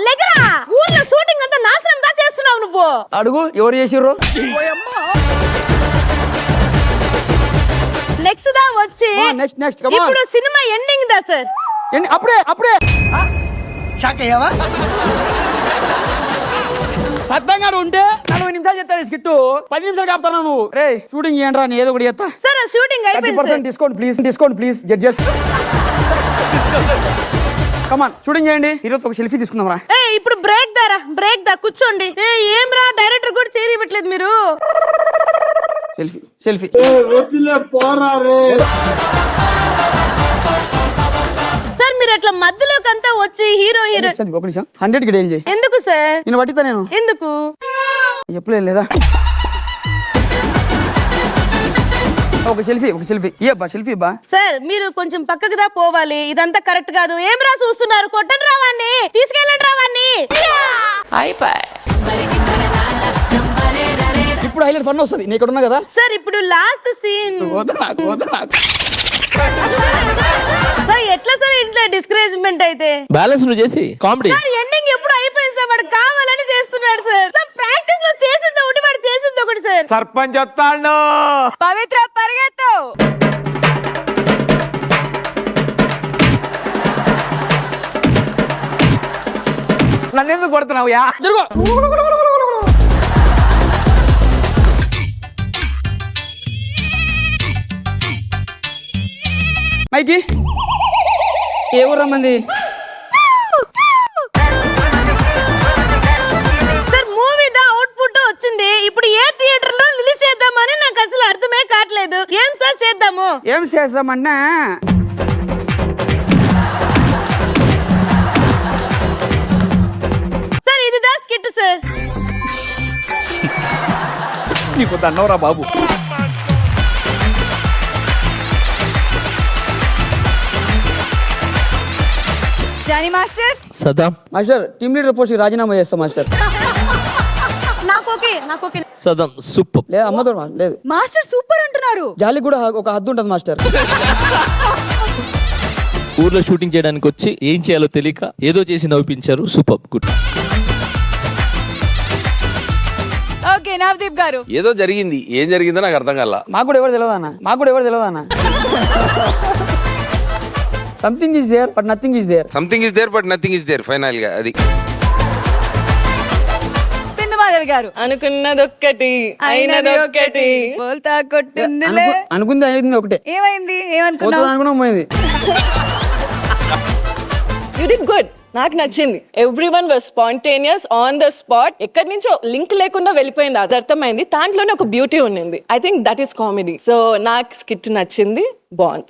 లెగరా. ఊర్లో షూటింగ్ అంతా నాశనం దా చేస్తున్నావు నువ్వు. అడుగు ఎవరు చేసిర్రు? నెక్స్ట్ దా వచ్చి ఇప్పుడు సినిమా ఎండింగ్ దా సార్. అప్పుడే షాక్ అయ్యావా? సత్తంగా ఉంటే 40 నిమిషాలు చెప్తాను స్కిట్, 10 నిమిషాలు కాపుతాను నువ్వు. రే షూటింగ్ ఏంట్రా నీ ఏదో ఒకటి చెప్తా. సార్ షూటింగ్ అయిపోయింది. Discount please judges. Come on shooting చేయండి. ఈరోజు ఒక సెల్ఫీ తీసుకుందాం రా. ఇప్పుడు బ్రేక్ దా కూర్చోండి. ఏం రా డైరెక్టర్ కూడా చేరి ఇవ్వట్లేదు మీరు. సెల్ఫీ సార్ మీరు అట్లా మధ్యలోకి అంతా వచ్చి హీరో ఒక నిమిషం 100కి డైల్ చేయి. ఎందుకు సార్? నేను పట్టితా. నేను ఎందుకు ఎప్పుడు లేదా? ఒక సెల్ఫీ సెల్ఫీ బా. సార్ మీరు కొంచెం పక్కకు దా పోవాలి. ఇదంతా కరెక్ట్ కాదు. ఏం రా చూస్తున్నారు? కొట్టండి రావాన్ని, తీసుకెళ్ళండి రావాన్ని. ఇప్పుడు హైలైట్ ఫన్ వస్తుంది నేను ఇక్కడ ఉన్నా కదా. సార్ ఇప్పుడు లాస్ట్ సీన్ సార్ ఎట్లా సార్ ఇంట్లో డిస్కరేజ్మెంట్ అయితే బ్యాలెన్స్ నువ్వు చేసి కామెడీ సార్ ఎండింగ్ ఎప్పుడు అయిపోయింది సార్ వాడు కావాలని చేస్తున్నాడు సార్ సార్ ప్రాక్టీస్ లో చేసింది ఒకటి వాడు చేసింది ఒకటి సార్ సర్పంచ్ వస్తాడు. పవిత్ర పరిగెత్తు. నన్ను ఎందుకు కొడుతున్నావు యా మైకి ఏ ఊరు రమ్మంది? సార్ మూవీ దా అవుట్పుట్ వచ్చింది. ఇప్పుడు ఏ థియేటర్ లో రిలీజ్ చేద్దామని నాకు అసలు అర్థమే కావట్లేదు. ఏం సార్ చేద్దాము? ఏం చేద్దామన్నా సార్ ఇది దా స్కిట్ సార్. నీకు దన్నవరా బాబు. Johnny master. Saddam master team leader post రాజీనామా చేస్తా మాస్టర్. నాకు ఓకే సదాం సూపర్. లేదు అమ్మతో లేదు. మాస్టర్ సూపర్ అంటున్నారు. జాలి కూడా ఒక హద్దు ఉంటుంది మాస్టర్. ఊర్లో షూటింగ్ చేయడానికి వచ్చి ఏం చేయాలో తెలియక ఏదో చేసి నవ్వించారు. Super good. ఓకే నవదీప్ గారు. ఏదో జరిగింది, ఏం జరిగిందో నాకు అర్థం కాల. మాకు కూడా ఎవరు తెలియదు అన్న. Something is there but nothing is there. Something is there but nothing is there. Final గా అది. పిందమాదల్ గారు. అనుకున్నదొక్కటి అయినదొక్కటి. బోల్తా కొట్టిందిలే. అనుకుంది అయింది ఒకటే. ఏమైంది? ఏమనుకున్నావు? అనుకున్నా పోయింది. You did good. నాకు నచ్చింది. Everyone was spontaneous on the spot. ఎక్కడి నుంచో లింక్ లేకుండా వెళ్ళిపోయింది, అది అర్థమైంది. దాంట్లోనే ఒక బ్యూటీ ఉన్నింది. I think that is comedy. So నాకు స్కిట్ నచ్చింది, బాగుంది.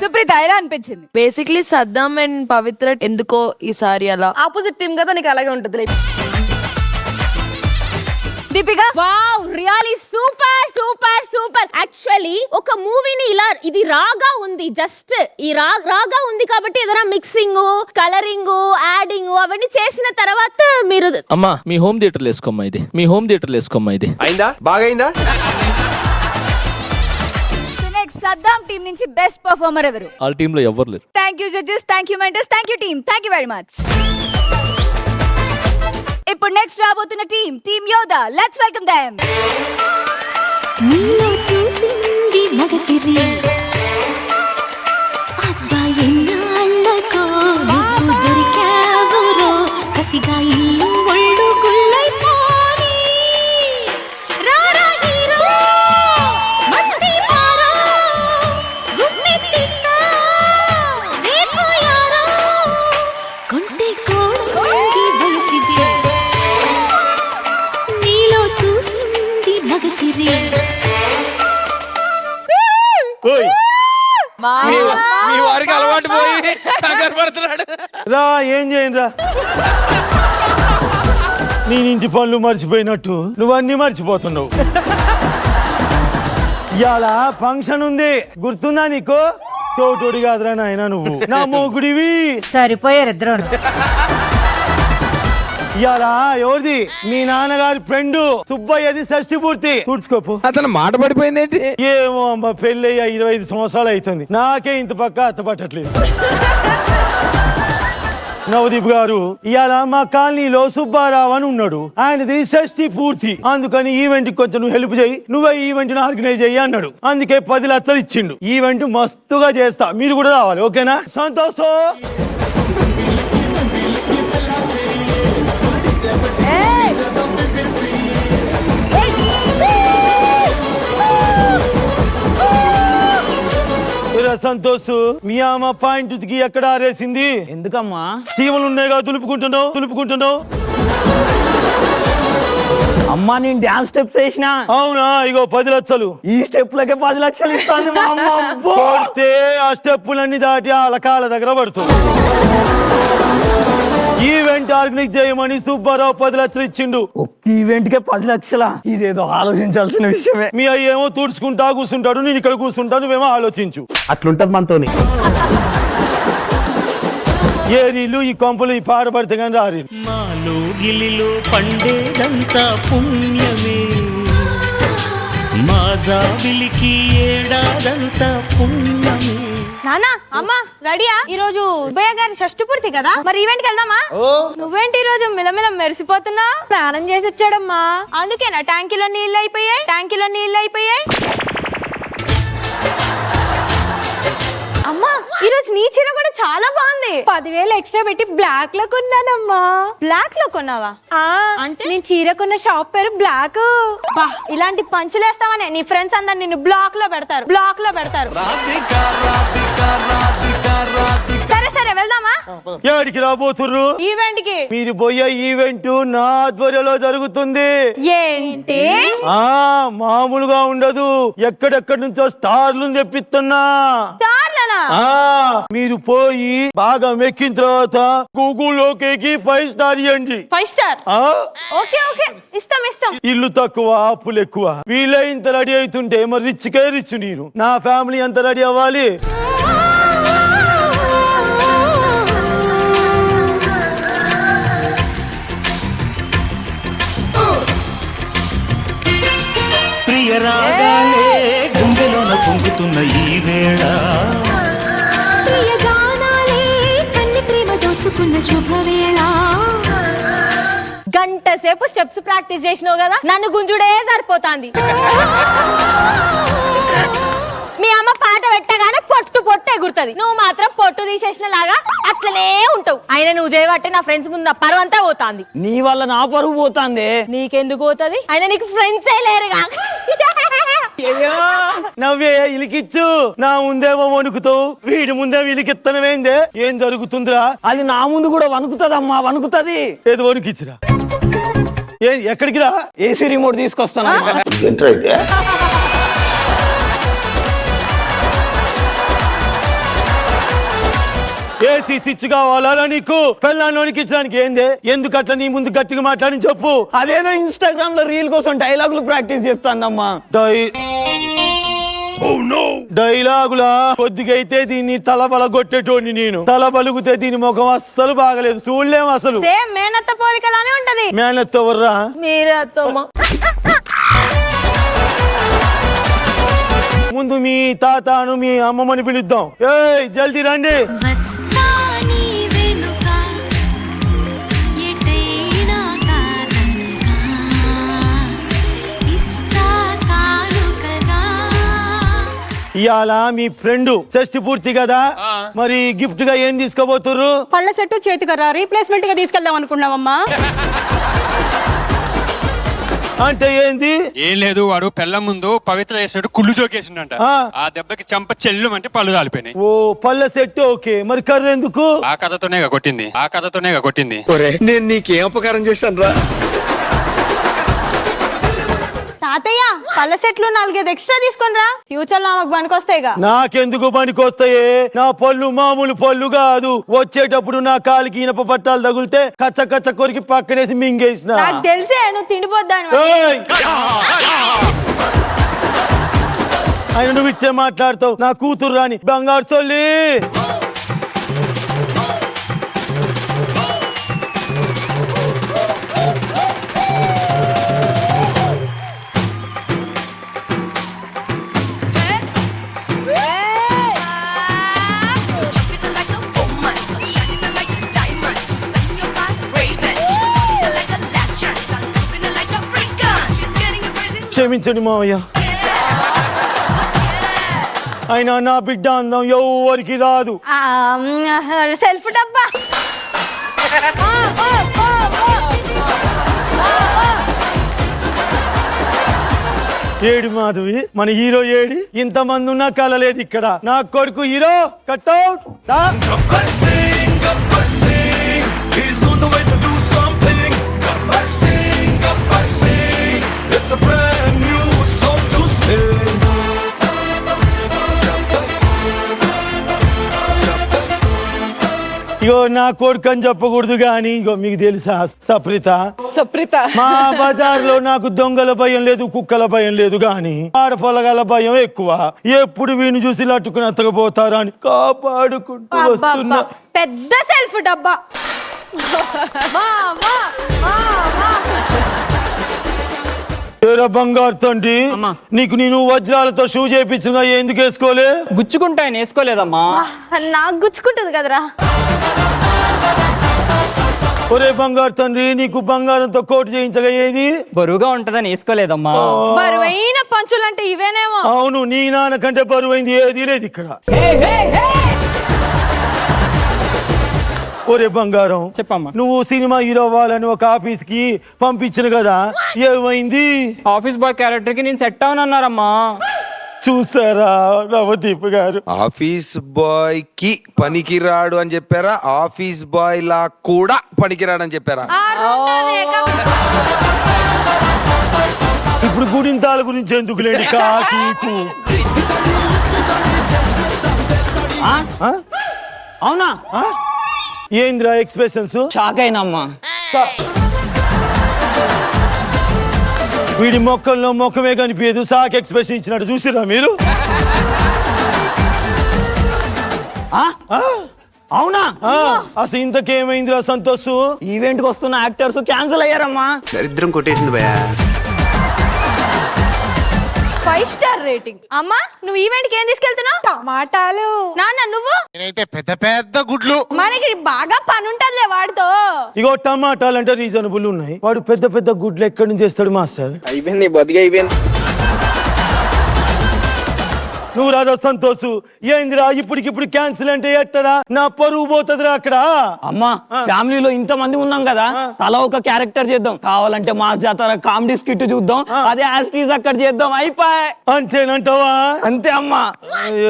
సుప్రీత ఎలా అనిపించింది? బేసిక్లీ సద్దాం అండ్ పవిత్ర ఎందుకో ఈసారి అలా ఆపోజిట్ టీమ్ కదా, నీకు అలాగే ఉంటుంది. Deepika. Wow really super super super. Actually ఒక మూవీని ఇలా ఇది రాగా ఉంది, జస్ట్ ఈ రాగా ఉంది కాబట్టి ఏదైనా మిక్సింగ్, కలరింగ్, యాడింగ్ అవన్నీ చేసిన తర్వాత మీరు అమ్మా మీ హోమ్ థియేటర్లో వేసుకోమ్మా ఇది. అయిందా? బాగా అయిందా? నెక్స్ట్ సద్దాం టీం నుంచి బెస్ట్ పర్ఫార్మర్ ఎవరు? వాళ్ళ టీమ్ లో ఎవరు లేరు. Thank you judges, thank you mentors, thank you team, thank you very much. ఇప్పుడు నెక్స్ట్ రాబోతున్న టీమ్ యోధా. Let's welcome them. నీలో చూసింది మగసిరి అబ్బా ఎన్నాళ్ళకో నువ్వు దొరికావురో కసిగా ఇల్లు ఒళ్ళు గుల్లైపోని రారా హీరో మస్తీ మారో గుమ్మెత్తిస్తా రేపో యారో కొంటే కోడి వయసిది నీలో చూసింది మగసిరి. మీ వారికి అలవాటు పోయి పడుతున్నాడు రా. ఏం చేయండి రా. నేను ఇంటి పనులు మర్చిపోయినట్టు నువ్వు అన్ని మర్చిపోతున్నావు. ఇవాళ ఫంక్షన్ ఉంది, గుర్తుందా నీకు? తోటోడి కాదురా నాయన, నువ్వు నా మొగుడివి. సరిపోయారు ఇద్దరు. ఇవాళ ఎవరిది? మీ నాన్నగారి ఫ్రెండ్ సుబ్బయ్యది షష్ఠి పూర్తి. కూర్చుకోపు. అతను మాట పడిపోయింది ఏంటి? ఏమో అమ్మ, పెళ్ళయ్య 25 సంవత్సరాలు అవుతుంది, నాకే ఇంత పక్క అత్త పట్టట్లేదు. నవదీప్ గారు, ఇవాళ మా కాలనీలో సుబ్బారావు అని ఉన్నాడు, ఆయనది షష్ఠి పూర్తి. అందుకని ఈవెంట్ కొంచెం నువ్వు హెల్ప్ చేయి, నువ్వే ఈవెంట్ ను ఆర్గనైజ్ చెయ్యి అన్నాడు. అందుకే 10 లక్షలు ఇచ్చిండు. ఈవెంట్ మస్తుగా చేస్తా, మీరు కూడా రావాలి, ఓకేనా? సంతోషం. సంతోష్, మీ అమ్మ పాయింట్ కి ఎక్కడ ఆరేసింది? ఎందుకమ్మా? చీమలు ఉన్నాయిగా, తులుపుకుంటున్నావు. అమ్మా నేను డాన్స్ స్టెప్స్ వేసినా. అవునా? ఇగో 10 లక్షలు. ఈ స్టెప్ లకే 10 లక్షలు ఇస్తాను మా అమ్మ. కొడితే ఆ స్టెప్పులన్నీ దాటి ఆ లకాల దగ్గర పడుతుంది. ఈవెంట్ ఆర్గనైజ్ చేయమని సుబ్బారావు 10 లక్షలు ఇచ్చిండు. ఒక్క ఈవెంట్ కే 10 లక్షలా? ఇదేదో ఆలోచించాల్సిన విషయమే. మీ అయ్యేమో తుడుచుకుంటా కూర్చుంటాడు, నేను ఇక్కడ కూర్చుంటాను, నువ్వేమో ఆలోచించు. అట్లుంటది మనతోని. ఏరీలు ఈ కొంపలు ఈ పాడబడితే కానీ రారు. మాలో గిలిలో పండేదంతా పుణ్యమే, మా జాబిలికి ఏడాదంతా పుణ్యమే. నానా అమ్మ రెడీయా? ఈ రోజు సుబ్బయ్య గారి షష్టి పూర్తి కదా, మరి ఈవెంట్ కి వెళ్దామా? నువ్వేంటి ఈ రోజు మిలమిల మెరిసిపోతున్నా? స్నానం చేసి వచ్చాడమ్మా. అందుకేనా ట్యాంకీలో నీళ్ళు అయిపోయాయి. అమ్మా ఈ రోజు నీ చీర కూడా చాలా బాగుంది. 10,000 ఎక్స్ట్రా పెట్టి బ్లాక్ లో కొన్నానమ్మా. బ్లాక్ లో కొన్నావా? అంటే నేను చీర కొన్న షాప్ పేరు బ్లాక్. బా ఇలాంటి పంచులేస్తావనే నీ ఫ్రెండ్స్ అందరు నిన్ను బ్లాక్ లో పెడతారు. సరే వెళ్దామా? ఏడికి రాబోతుర్రు? ఈవెంట్ కి. మీరు పోయే ఈవెంట్ నా ఆధ్వర్యంలో జరుగుతుంది. ఏంటి? మామూలుగా ఉండదు, ఎక్కడెక్కడి నుంచో స్టార్లు తెప్పిస్తున్నా. మీరు పోయి బాగా మెక్కిన తర్వాత గూగుల్లోకి 5 స్టార్ ఇవ్వండి. 5 స్టార్? ఓకే ఇస్తాం. ఇల్లు తక్కువ అప్పులు ఎక్కువ. వీళ్ళే ఇంత రెడీ అవుతుంటే మరి రిచ్కే రిచ్ నేను. నా ఫ్యామిలీ ఎంత రెడీ అవ్వాలి? ప్రియరాగాలే గుండెలోన పొంగుతున్న ఈ వేళ, గంట సేపు స్టెప్స్ ప్రాక్టీస్ చేసినావు కదా, నన్ను గుంజుడే సరిపోతాంది. మీ అమ్మ పాట పెట్టగానే పొట్టు ఎగురుతుంది, నువ్వు మాత్రం పొట్టు తీసేసిన లాగా అట్లనే ఉంటావు. అయినా నువ్వు చేయబట్టే నా ఫ్రెండ్స్ ముందు నా పరువు అంతా పోతాంది. నీ వల్ల నా పరువు పోతాంది. నీకెందుకు పోతుంది? అయినా నీకు ఫ్రెండ్సే లేరుగా. నవ్వే ఇలికిచ్చు. నా ముందేమో వణుకుతావు, వీడి ముందేమో ఇలికిత్తనమేందే? ఏం జరుగుతుందిరా? అది నా ముందు కూడా వణుకుతుందమ్మా, వణుకుతుంది. ఏదో వణుకిచ్చిరా. ఎక్కడికి రా? ఏసీ రిమోట్ తీసుకొస్తాను. ఏసీ స్విచ్ కావాలా నీకు? పెళ్ళానికి ఇచ్చడానికి ఏందే? ఎందుకు అట్లా నీ ముందు గట్టిగా మాట్లాడి చెప్పు. అదేదో ఇన్స్టాగ్రామ్ లో రీల్ కోసం డైలాగులు ప్రాక్టీస్ చేస్తానమ్మా. డైలాగులా? కొద్దిగైతే దీన్ని తలబల కొట్టేటోని నేను. తలబలుగుతే దీని ముఖం అస్సలు బాగలేదు, చూడలేము అసలు. మేనత్త పోలికలానే ఉంటది. మేనత్త ఎవర్రా? మీరత్తమ్మ. ముందు మీ తాతను మీ అమ్మమ్మని పిలుద్దాం. ఏయ్ జల్దీ రండి. ఇవాళ మీ ఫ్రెండ్ షష్టి పూర్తి కదా, మరి గిఫ్ట్ గా ఏం తీసుకోబోతుర్రు? పళ్ళ చెట్టు చేతికరా రీప్లేస్మెంట్ గా తీసుకెళ్దాం అనుకున్నామమ్మా. అంటే ఏంది? ఏం లేదు, వాడు పెళ్ళ ముందు పవిత్ర చేసినట్టు కుళ్ళు జోకేసిండంట. ఆ దెబ్బకి చంప చెల్లు అంటే పళ్ళు కాలిపోయినాయి. ఓ పళ్ళ సెట్ ఓకే, మరి కర్ర ఎందుకు? ఆ కథతోనే కొట్టింది. నేను నీకేం ఉపకారం చేశాను రా? తాతయ్య పళ్ళ సెట్లు 4-5 ఎక్స్ట్రా తీసుకొని రా, ఫ్యూచర్ లో ఆమెకు పనికొస్తాయిగా. నాకెందుకు పనికొస్తాయే? నా పళ్ళు మామూలు పళ్ళు కాదు. వచ్చేటప్పుడు నా కాలికి ఇనప పట్టాలు తగులితే కచ్చ కచ్చ కొరికి పక్కనేసి మింగేసిన. నాకు తెలిసే నువ్వు తిండిపోద్దాను. ఆయన నువ్వు ఇట్టే మాట్లాడతావు. నా కూతురు రాని బంగారు చొల్లి. క్షమించండి మావయ్య, అయినా నా బిడ్డ అందం ఎవరికి రాదు. సెల్ఫ్ డబ్బా. ఏడు మాధవి, మన హీరో ఏడి? ఇంతమంది ఉన్నా కలలేదు ఇక్కడ. నా కొడుకు హీరో కట్అవుట్. ఇగో నా కొడుకు అని చెప్పకూడదు గాని ఇగో మీకు తెలుసా సప్రిత మా బజార్లో నాకు దొంగల భయం లేదు, కుక్కల భయం లేదు గాని ఆడపొలగల భయం ఎక్కువ. ఎప్పుడు వీణు చూసి లట్టుకుని ఎత్తకపోతారా అని కాపాడుకుంటూ వస్తున్నా. పెద్ద సెల్ఫ్ డబ్బా. ఏరా బంగారు తండ్రి, నీకు నేను వజ్రాలతో షూ చేయించిన ఎందుకు వేసుకోలే? గుచ్చుకుంటాయని వేసుకోలేదమ్మా. నాకు గుచ్చుకుంటది కదరా. ఒరే బంగారు తండ్రి, నీకు బంగారంతో కోటు చేయించగా ఏది? బరువుగా ఉంటదని వేసుకోలేదమ్మా. బరువైన పంచులంటే ఇవేనేమో. అవును, నీ నాన్న కంటే బరువైంది ఏది లేదు ఇక్కడ. ఒరే బంగారం, చెప్పమ్మా. నువ్వు సినిమా హీరో అవ్వాలని ఒక ఆఫీస్ కి పంపించిన కదా, ఏమైంది? ఆఫీస్ బాయ్ క్యారెక్టర్ కి నేను సెట్ అవునన్నారమ్మా. చూసారా నవదీప్ గారు? ఆఫీస్ బాయ్ కి పనికిరాడు అని చెప్పారా, ఆఫీస్ బాయ్ లా కూడా పనికిరాడు అని చెప్పారా? ఇప్పుడు గుడింతాల గురించి ఎందుకు లేని కాకీకు. అవునా? ఏంద్రా ఎక్స్ప్రెషన్స్? షాక్ అయినమ్మా. వీడి మొక్కల్లో మొక్కమే కనిపించదు, సాక్ ఎక్స్ప్రెషన్ ఇచ్చినట్టు చూసిరా మీరు? అవునా? అసలు ఇంతకేమైందిరా సంతోష్? ఈవెంట్ కి వస్తున్న యాక్టర్స్ క్యాన్సిల్ అయ్యారమ్మా. దరిద్రం కొట్టేసింది భయ. 5 స్టార్ రేటింగ్. అమ్మా నువ్వు ఈవెంట్ కి ఏం తీసుకెళ్తున్నావు? టమాటాలు. నాన్న నువ్వు? నేనైతే పెద్ద పెద్ద గుడ్లు. మనకి బాగా పని ఉంటదిలే వాడితో. ఇగో టమాటాలు అంటే రీజనబుల్ ఉన్నాయి, వాడు పెద్ద పెద్ద గుడ్లు ఎక్కడి నుంచి చేస్తాడు మాస్టర్? అయిపోయింది బతిగా అయిపోయింది. నువ్వు రాదా సంతోష్? ఏందిరా ఇప్పటికిప్పుడు క్యాన్సిల్ అంటే ఎట్టరా? నా పరువు పోతుందిరా అక్కడ. అమ్మా ఫ్యామిలీలో ఇంత మంది ఉన్నాం కదా, తల ఒక క్యారెక్టర్ చేద్దాం. కావాలంటే మాస్ జాతర కామెడీ స్కిట్ చూద్దాం, అదే యాస్టీస్ అక్కడ చేద్దాం. అయిపోయి అంతేనంటావా? అంతే అమ్మా.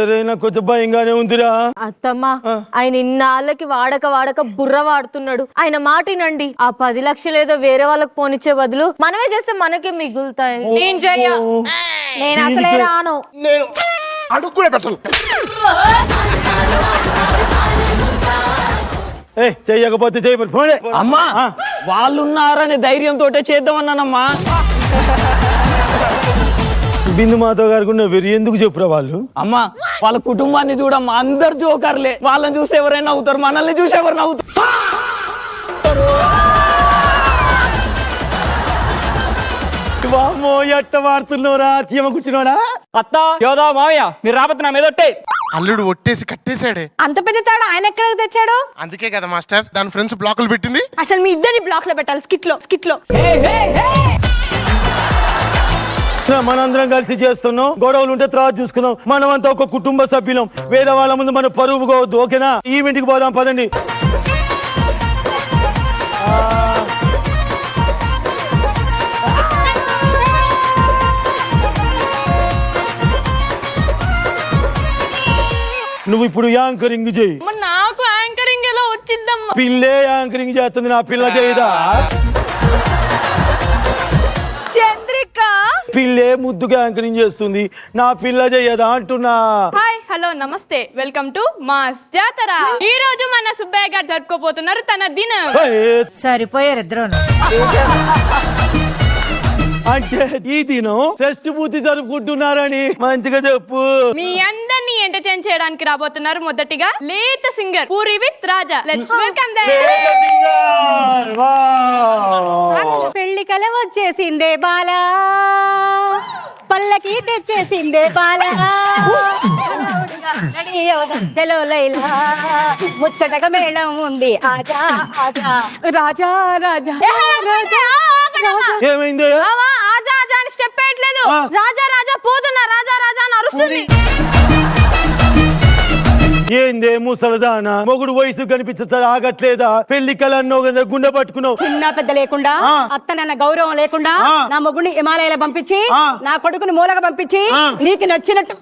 ఏరైనా కొంచెం భయంగానే ఉందిరా. అత్తమ్మా, ఆయన ఇన్నాళ్ళకి వాడక బుర్ర వాడుతున్నాడు. ఆయన మాటినండి. ఆ 10 లక్షలు ఏదో వేరే వాళ్ళకి పోనిచ్చే బదులు మనమే చేస్తే మనకే మిగులుతాయి. నేను చెయ్య. నేను అసలే రాను. నేను అడుగు కూడా పెట్టను. చెయ్యకపోతే చేయబడి పోనే. అమ్మా వాళ్ళున్నారనే ధైర్యంతో చేద్దామన్నానమ్మా. బిందు మాధవ్ గారికి ఉన్న వెరీ ఎందుకు చెప్పురా వాళ్ళు? అమ్మా వాళ్ళ కుటుంబాన్ని చూడమ్మా, అందరు జోకర్లే. వాళ్ళని చూసి ఎవరైనా అవుతారు, మనల్ని చూసి ఎవరైనా అవుతారు. వామో ఎట్ట వాడుతున్నావురా చీమ కూర్చున్నాడా? అత్త యోదా మావయ్య మీరు రాబోతు నా మీద ఒట్టే. అల్లుడు ఒట్టేసి కట్టేశాడే. అంత పెద్ద తాడు ఆయన ఎక్కడ తెచ్చాడు? అందుకే కదా మాస్టర్ దాని ఫ్రెండ్స్ బ్లాకులు పెట్టింది. అసలు మీ ఇద్దరిని బ్లాక్ లో పెట్టాలి. స్కిట్ లో మనందరం కలిసి చేస్తున్నాం. గొడవలు ఉంటే తర్వాత చూసుకుందాం. మనమంతా ఒక కుటుంబ సభ్యులం. వేరే వాళ్ళ ముందు మనం పరువు పోవద్దు. ఓకేనా? ఈవెంట్ కి పోదాం పదండి. నువ్వు ఇప్పుడు యాంకరింగ్ చేయి. నాకు యాంకరింగ్ ఎలా వచ్చిందమ్మా? పిల్లే యాంకరింగ్ చేస్తుంది, నా పిల్ల చేయదా? చంద్రిక పిల్లే ముద్దుగా యాంకరింగ్ చేస్తుంది, నా పిల్ల చేయదా అంటున్నా. హాయ్ హలో నమస్తే, వెల్కమ్ టు మాస్ జాతర. ఈ రోజు మన సుబ్బయ్య గారు జరుపుకోబోతున్నారు తన దినం. సరిపోయారు ఇద్దరు. అంటే ఈ దినం షష్ఠి పూర్తి జరుపుకుంటున్నారని మంచిగా చెప్పు. మీ అందరినీ ఎంటర్టైన్ చేయడానికి రాబోతున్నారు మొదటిగా లేత singer puri with Raja. Let's welcome them. పెళ్లి కల వచ్చేసిందే బాలా, పల్లకి తెచ్చేసిందే బాలా. హలో లైలా, ముచ్చటగా మేళం ఉంది. ఆజా ఆజా రాజా రాజా. ఏమైంది? ఆజా ఆజా అని స్టెప్ వేయట్లేదు. రాజా రాజా పోతున్నా, రాజా రాజా అని అరుస్తుంది. ఏందే ముసలదానా, మొగుడు వయసు కనిపించ ఆగట్లేదా? పెళ్లి కలన్నో కదా గుండె పట్టుకున్నావు. చిన్న పెద్ద లేకుండా, అత్త నాన్న గౌరవం లేకుండా నా మొగుడిని హిమాలయాలో పంపించి, నా కొడుకుని మూలగా పంపించి, నీకు నచ్చినట్టు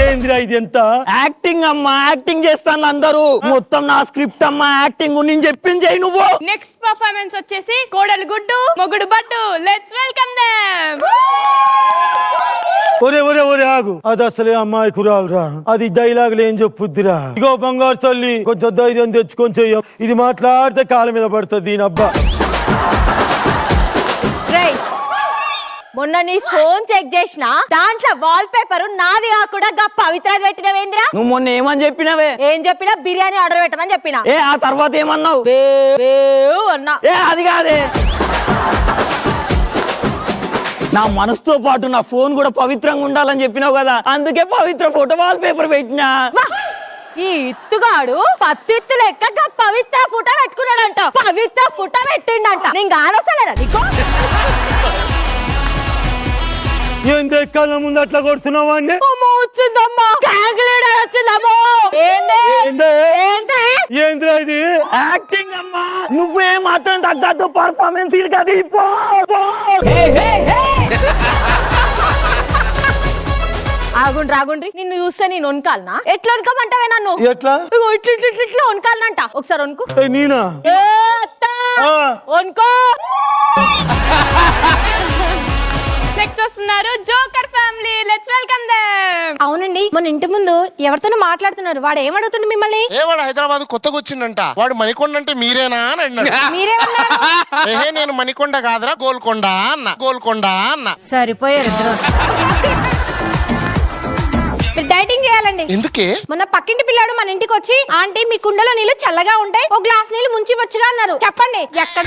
ఏందిరా ఇది ఎంత యాక్టింగ్ అమ్మా, యాక్టింగ్ చేస్తాను అందరూ. మొత్తం నా స్క్రిప్ట్ అమ్మా, యాక్టింగ్. నేను చెప్పింది చెయ్యి నువ్వు. నెక్స్ట్ పర్ఫార్మెన్స్ వచ్చేసి కోడలు గుడ్డు మొగుడు బడ్డు. Let's welcome them. ఒరే ఒరే ఒరే ఆగు, అది అసలే అమ్మాయి కురాలురా, అది డైలాగులు ఏం చెప్పుద్దిరా. ఇగో బంగారు తల్లి, కొంచెం ధైర్యం తెచ్చుకొని చెయ్యం. ఇది మాట్లాడితే కాళ్ళ మీద పడుతుంది దీని అబ్బా. మొన్న నీ ఫోన్ చెక్ చేసిన, దాంట్లో వాల్ పేపర్ నాది కాకుండా పవిత్ర పెట్టినవేంద్రా? నువ్వు మొన్న ఏమని చెప్పినవే? ఏం చెప్పినా బిర్యానీ ఆర్డర్ పెట్టమని చెప్పిన. ఏ ఆ తర్వాత ఏమన్నావు? అన్నా. ఏ అది కాదే, నా మనసుతో పాటు నా ఫోన్ కూడా పవిత్రంగా ఉండాలని చెప్పినావు కదా, అందుకే పవిత్ర ఫోటో వాల్ పేపర్ పెట్టినా. ఈ ఇత్తుగాడు పత్తిత్తు లెక్క పవిత్ర ఫోటో పెట్టుకున్నాడంట. పవిత్ర ఫోటో పెట్టిండంట. నేను కానొస్తలేదా నీకు? ఏంది కళ్ళ ముందు అట్లా కొడుతున్నావా అండి? ఏంద్రా ఇది? యాక్టింగ్ అమ్మా, నువ్వే మాత్రం తగ్గద్దు పర్ఫార్మెన్స్ కదా. ఆగుండ్రి ఆగుండ్రి, నిన్ను చూస్తే నేను వనకాలనా? ఎట్లా వనకమంటావే నన్ను? ఎట్లా? ఇట్లా వనకాలనంట. ఒకసారి వనుకు. నేనా? వనుకో. నెక్స్ట్ వస్తున్నారు joker family. Let's welcome them. అవునండి, మన ఇంటి ముందు ఎవరితోనో మాట్లాడుతున్నారు. వాడు ఏమడుగుతుండు మిమ్మల్ని? వాడు హైదరాబాద్ కొత్తగా వచ్చిండంట. వాడు మణికొండ అంటే మీరేనా అని అన్నాడు. మీరేమన్నారు? నేను మణికొండ కాదురా గోల్కొండ అన్న. గోల్కొండ అన్న. సరిపోయారు ఇద్దరు. డైటింగ్ చేయాలండి. ఎందుకే? మొన్న పక్కింటి పిల్లాడు మన ఇంటికి వచ్చి, ఆంటీ మీ కుండలో నీళ్లు చల్లగా ఉంటాయి, ఒక గ్లాస్ నీళ్లు ముంచి వచ్చుగా అన్నారు. చెప్పండి ఎక్కడ?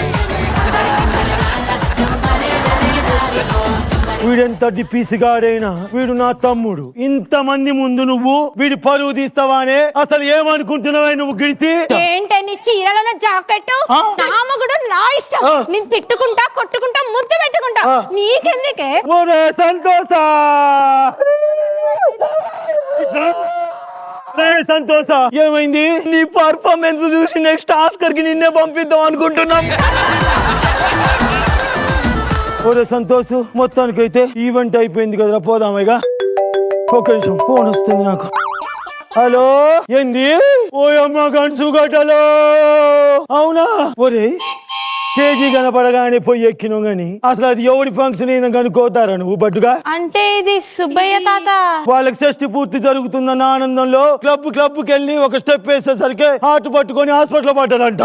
వీడెంత పీసిగాడైనా వీడు నా తమ్ముడు. ఇంతమంది ముందు నువ్వు వీడి పరువు తీస్తావానే? అసలు ఏమనుకుంటున్నావే నువ్వు గిడిసి? ఏంటని చీరలో జాకెట్ నామగుడు నా ఇష్టం. నేను తిట్టుకుంటా, కొట్టుకుంటా, ముద్దు పెట్టుకుంటా, నీకెందుకే? ఒరే సంతోష, సంతోష ఏమైంది? నీ పర్ఫార్మెన్స్ చూసి నెక్స్ట్ ఆస్కర్ కి నిన్నే పంపిద్దాం అనుకుంటున్నాం. ఒరే సంతోష్, మొత్తానికైతే ఈవెంట్ అయిపోయింది కదరా, పోదామేగా. ఒక నిమిషం, ఫోన్ వస్తుంది నాకు. హలో, ఏంది? ఓ అమ్మ గంటసు గట్టలో. అవునా? ఒరే కేజీ కనపడగానే పోయి ఎక్కినావు గాని అసలు అది ఎవరి ఫంక్షన్ అయినా కనుకోతారా నువ్వు బట్టుగా? అంటే ఇది సుబ్బయ్య తాత వాళ్ళకి షష్టి పూర్తి జరుగుతుందన్న ఆనందంలో క్లబ్కి వెళ్ళి ఒక స్టెప్ వేసేసరికి హార్ట్ పట్టుకొని హాస్పిటల్ పడ్డాడంట.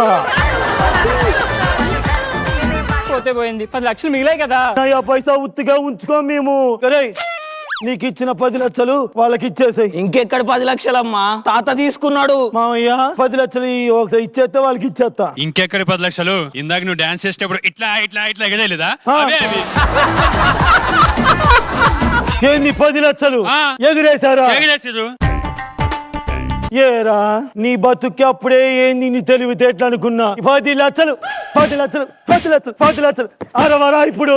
పోతే పోయింది, 10 లక్షలు మిగిలాయి కదా. పైసా ఉత్తిగా ఉంచుకో. మేము నీకు ఇచ్చిన 10 లక్షలు వాళ్ళకి ఇచ్చేసాయి. ఇంకెక్కడ 10 లక్షలమ్మా, తాత తీసుకున్నాడు. మామయ్య 10 లక్షలు ఒకసారి ఇచ్చేస్తే వాళ్ళకి ఇచ్చేస్తా. ఇంకెక్కడ 10 లక్షలు? ఇందాక నువ్వు డాన్స్ చేసేటప్పుడు ఇట్లా ఇట్లా ఇట్లా ఎగలేదా? ఏంది 10 లక్షలు ఎగిరేశారా? ఎగలేసారు. ఏరా నీ బతుక్కి అప్పుడే ఏంది నీ తెలివితేటలు అనుకున్నా. 10 లక్షలు 10 లక్షలు 10 లక్షలు 10 లక్షలు అరవరా ఇప్పుడు.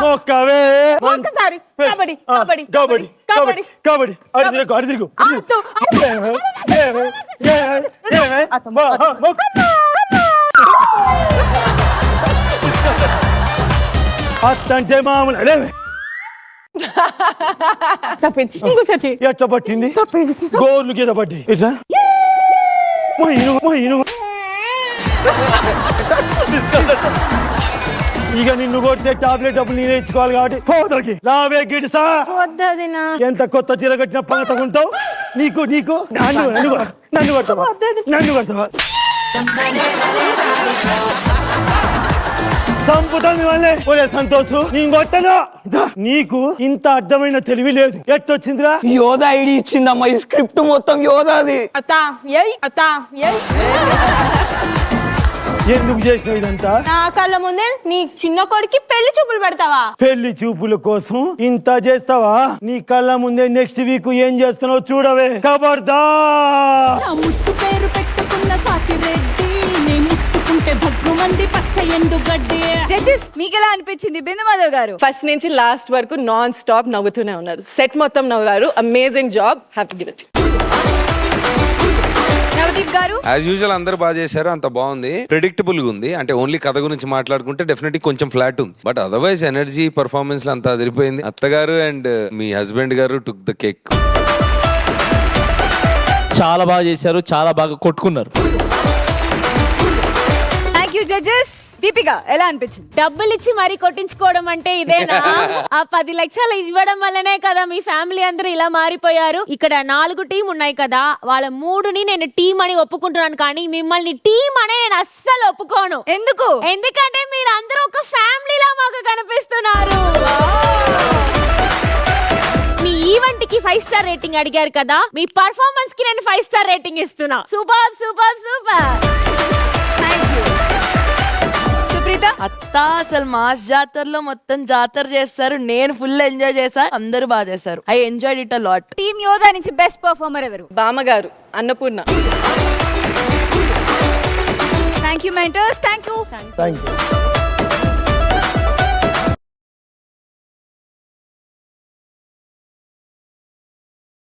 మొక్కవే. కబడ్డీ కబడ్డీ కబడ్డీ కబడ్డీ కబడ్డీ అడిదిరకు అడిదిరకు అత్తంటే మామూలు. ఎట్లా పట్టింది? గోర్లు కింద పడ్డాయి. ఇట్లా ఇక నిన్ను కొడితే టాబ్లెట్ అప్పుడు నేనే ఇచ్చుకోవాలి కాబట్టి పోతలకి రావే గిడిసా. ఎంత కొత్త చీర కట్టిన పాతకుంటావు. నీకు నీకు నన్ను కొడతావా? నన్ను కొడతావా? చంపుతాను వాళ్ళే. ఒరే సంతోష్, నేను కొట్టను. నీకు ఇంత అర్థమైన తెలివి లేదు. ఎట్టొచ్చిందిరా? యోధా ఐడి ఇచ్చిందమ్మా. ఈ స్క్రిప్ట్ మొత్తం యోధాది. ఎందుకు చేసిన ఇదంతా? నా కళ్ళ ముందే నీ చిన్న కొడుకి పెళ్లి చూపులు పెడతావా? పెళ్లి చూపుల కోసం ఇంత చేస్తావా? నీ కళ్ళ ముందే నెక్స్ట్ వీక్ ఏం చేస్తున్నావు చూడవే. ఖబర్దార్. ముట్టు పేరు పెట్టుకున్న సాకిరెడ్డి, నే ముట్టుకుంటే భగ్గుమంది పచ్చ ఎండు గడ్డి. జడ్జెస్ మీకు ఎలా అనిపించింది? బిందు మాధవ్ గారు ఫస్ట్ నుంచి లాస్ట్ వరకు నాన్ స్టాప్ నవ్వుతూనే ఉన్నారు. సెట్ మొత్తం నవ్వారు. Amazing job. Have to give it. Navdeep గారు యాజ్ యూజువల్ అందరూ బాగా చేశారు, అంత బాగుంది, ప్రెడిక్టబుల్ గా ఉంది. అంటే ఓన్లీ కథ గురించి మాట్లాడుకుంటే డెఫినెట్లీ కొంచెం ఫ్లాట్ ఉంది, బట్ అదర్వైజ్ ఎనర్జీ పర్ఫార్మెన్స్ అంతా అదిరిపోయింది. అత్తగారు అండ్ మీ హస్బెండ్ గారు టుక్ ద కేక్. చాలా బాగా చేశారు, చాలా బాగా కొట్టుకున్నారు. Thank you judges. దీపిక ఎలా అనిపించింది? డబ్బులు ఇచ్చి మరీ కొట్టించుకోవడం అంటే ఇదేనా? ఆ 10 లక్షలు ఇవ్వడం వల్లనే కదా మీ ఫ్యామిలీ అందరూ ఇలా మారిపోయారు. ఇక్కడ 4 టీం ఉన్నాయి కదా, వాళ్ళ 3ని నేను టీం అని ఒప్పుకుంటున్నాను, కానీ మిమ్మల్ని టీం అనే నేను అస్సలు ఒప్పుకోను. ఎందుకు? ఎందుకంటే మీరు అందరూ ఒక ఫ్యామిలీలా మాకు కనిపిస్తున్నారు. మీ ఈవెంట్ కి 5 స్టార్ రేటింగ్ అడిగారు కదా, మీ పర్ఫార్మెన్స్ కి నేను 5 స్టార్ రేటింగ్ ఇస్తున్నా. Super super super. అత్త అసలు మాస్ జాతరలో మొత్తం జాతర చేస్తారు. నేను ఫుల్ ఎంజాయ్ చేశా, అందరూ బాగా చేశారు. I enjoyed it a lot. Team యోధా నుంచి బెస్ట్ పర్ఫార్మర్ ఎవరు? బామ్మగారు Annapurna. Thank you mentors. Thank you.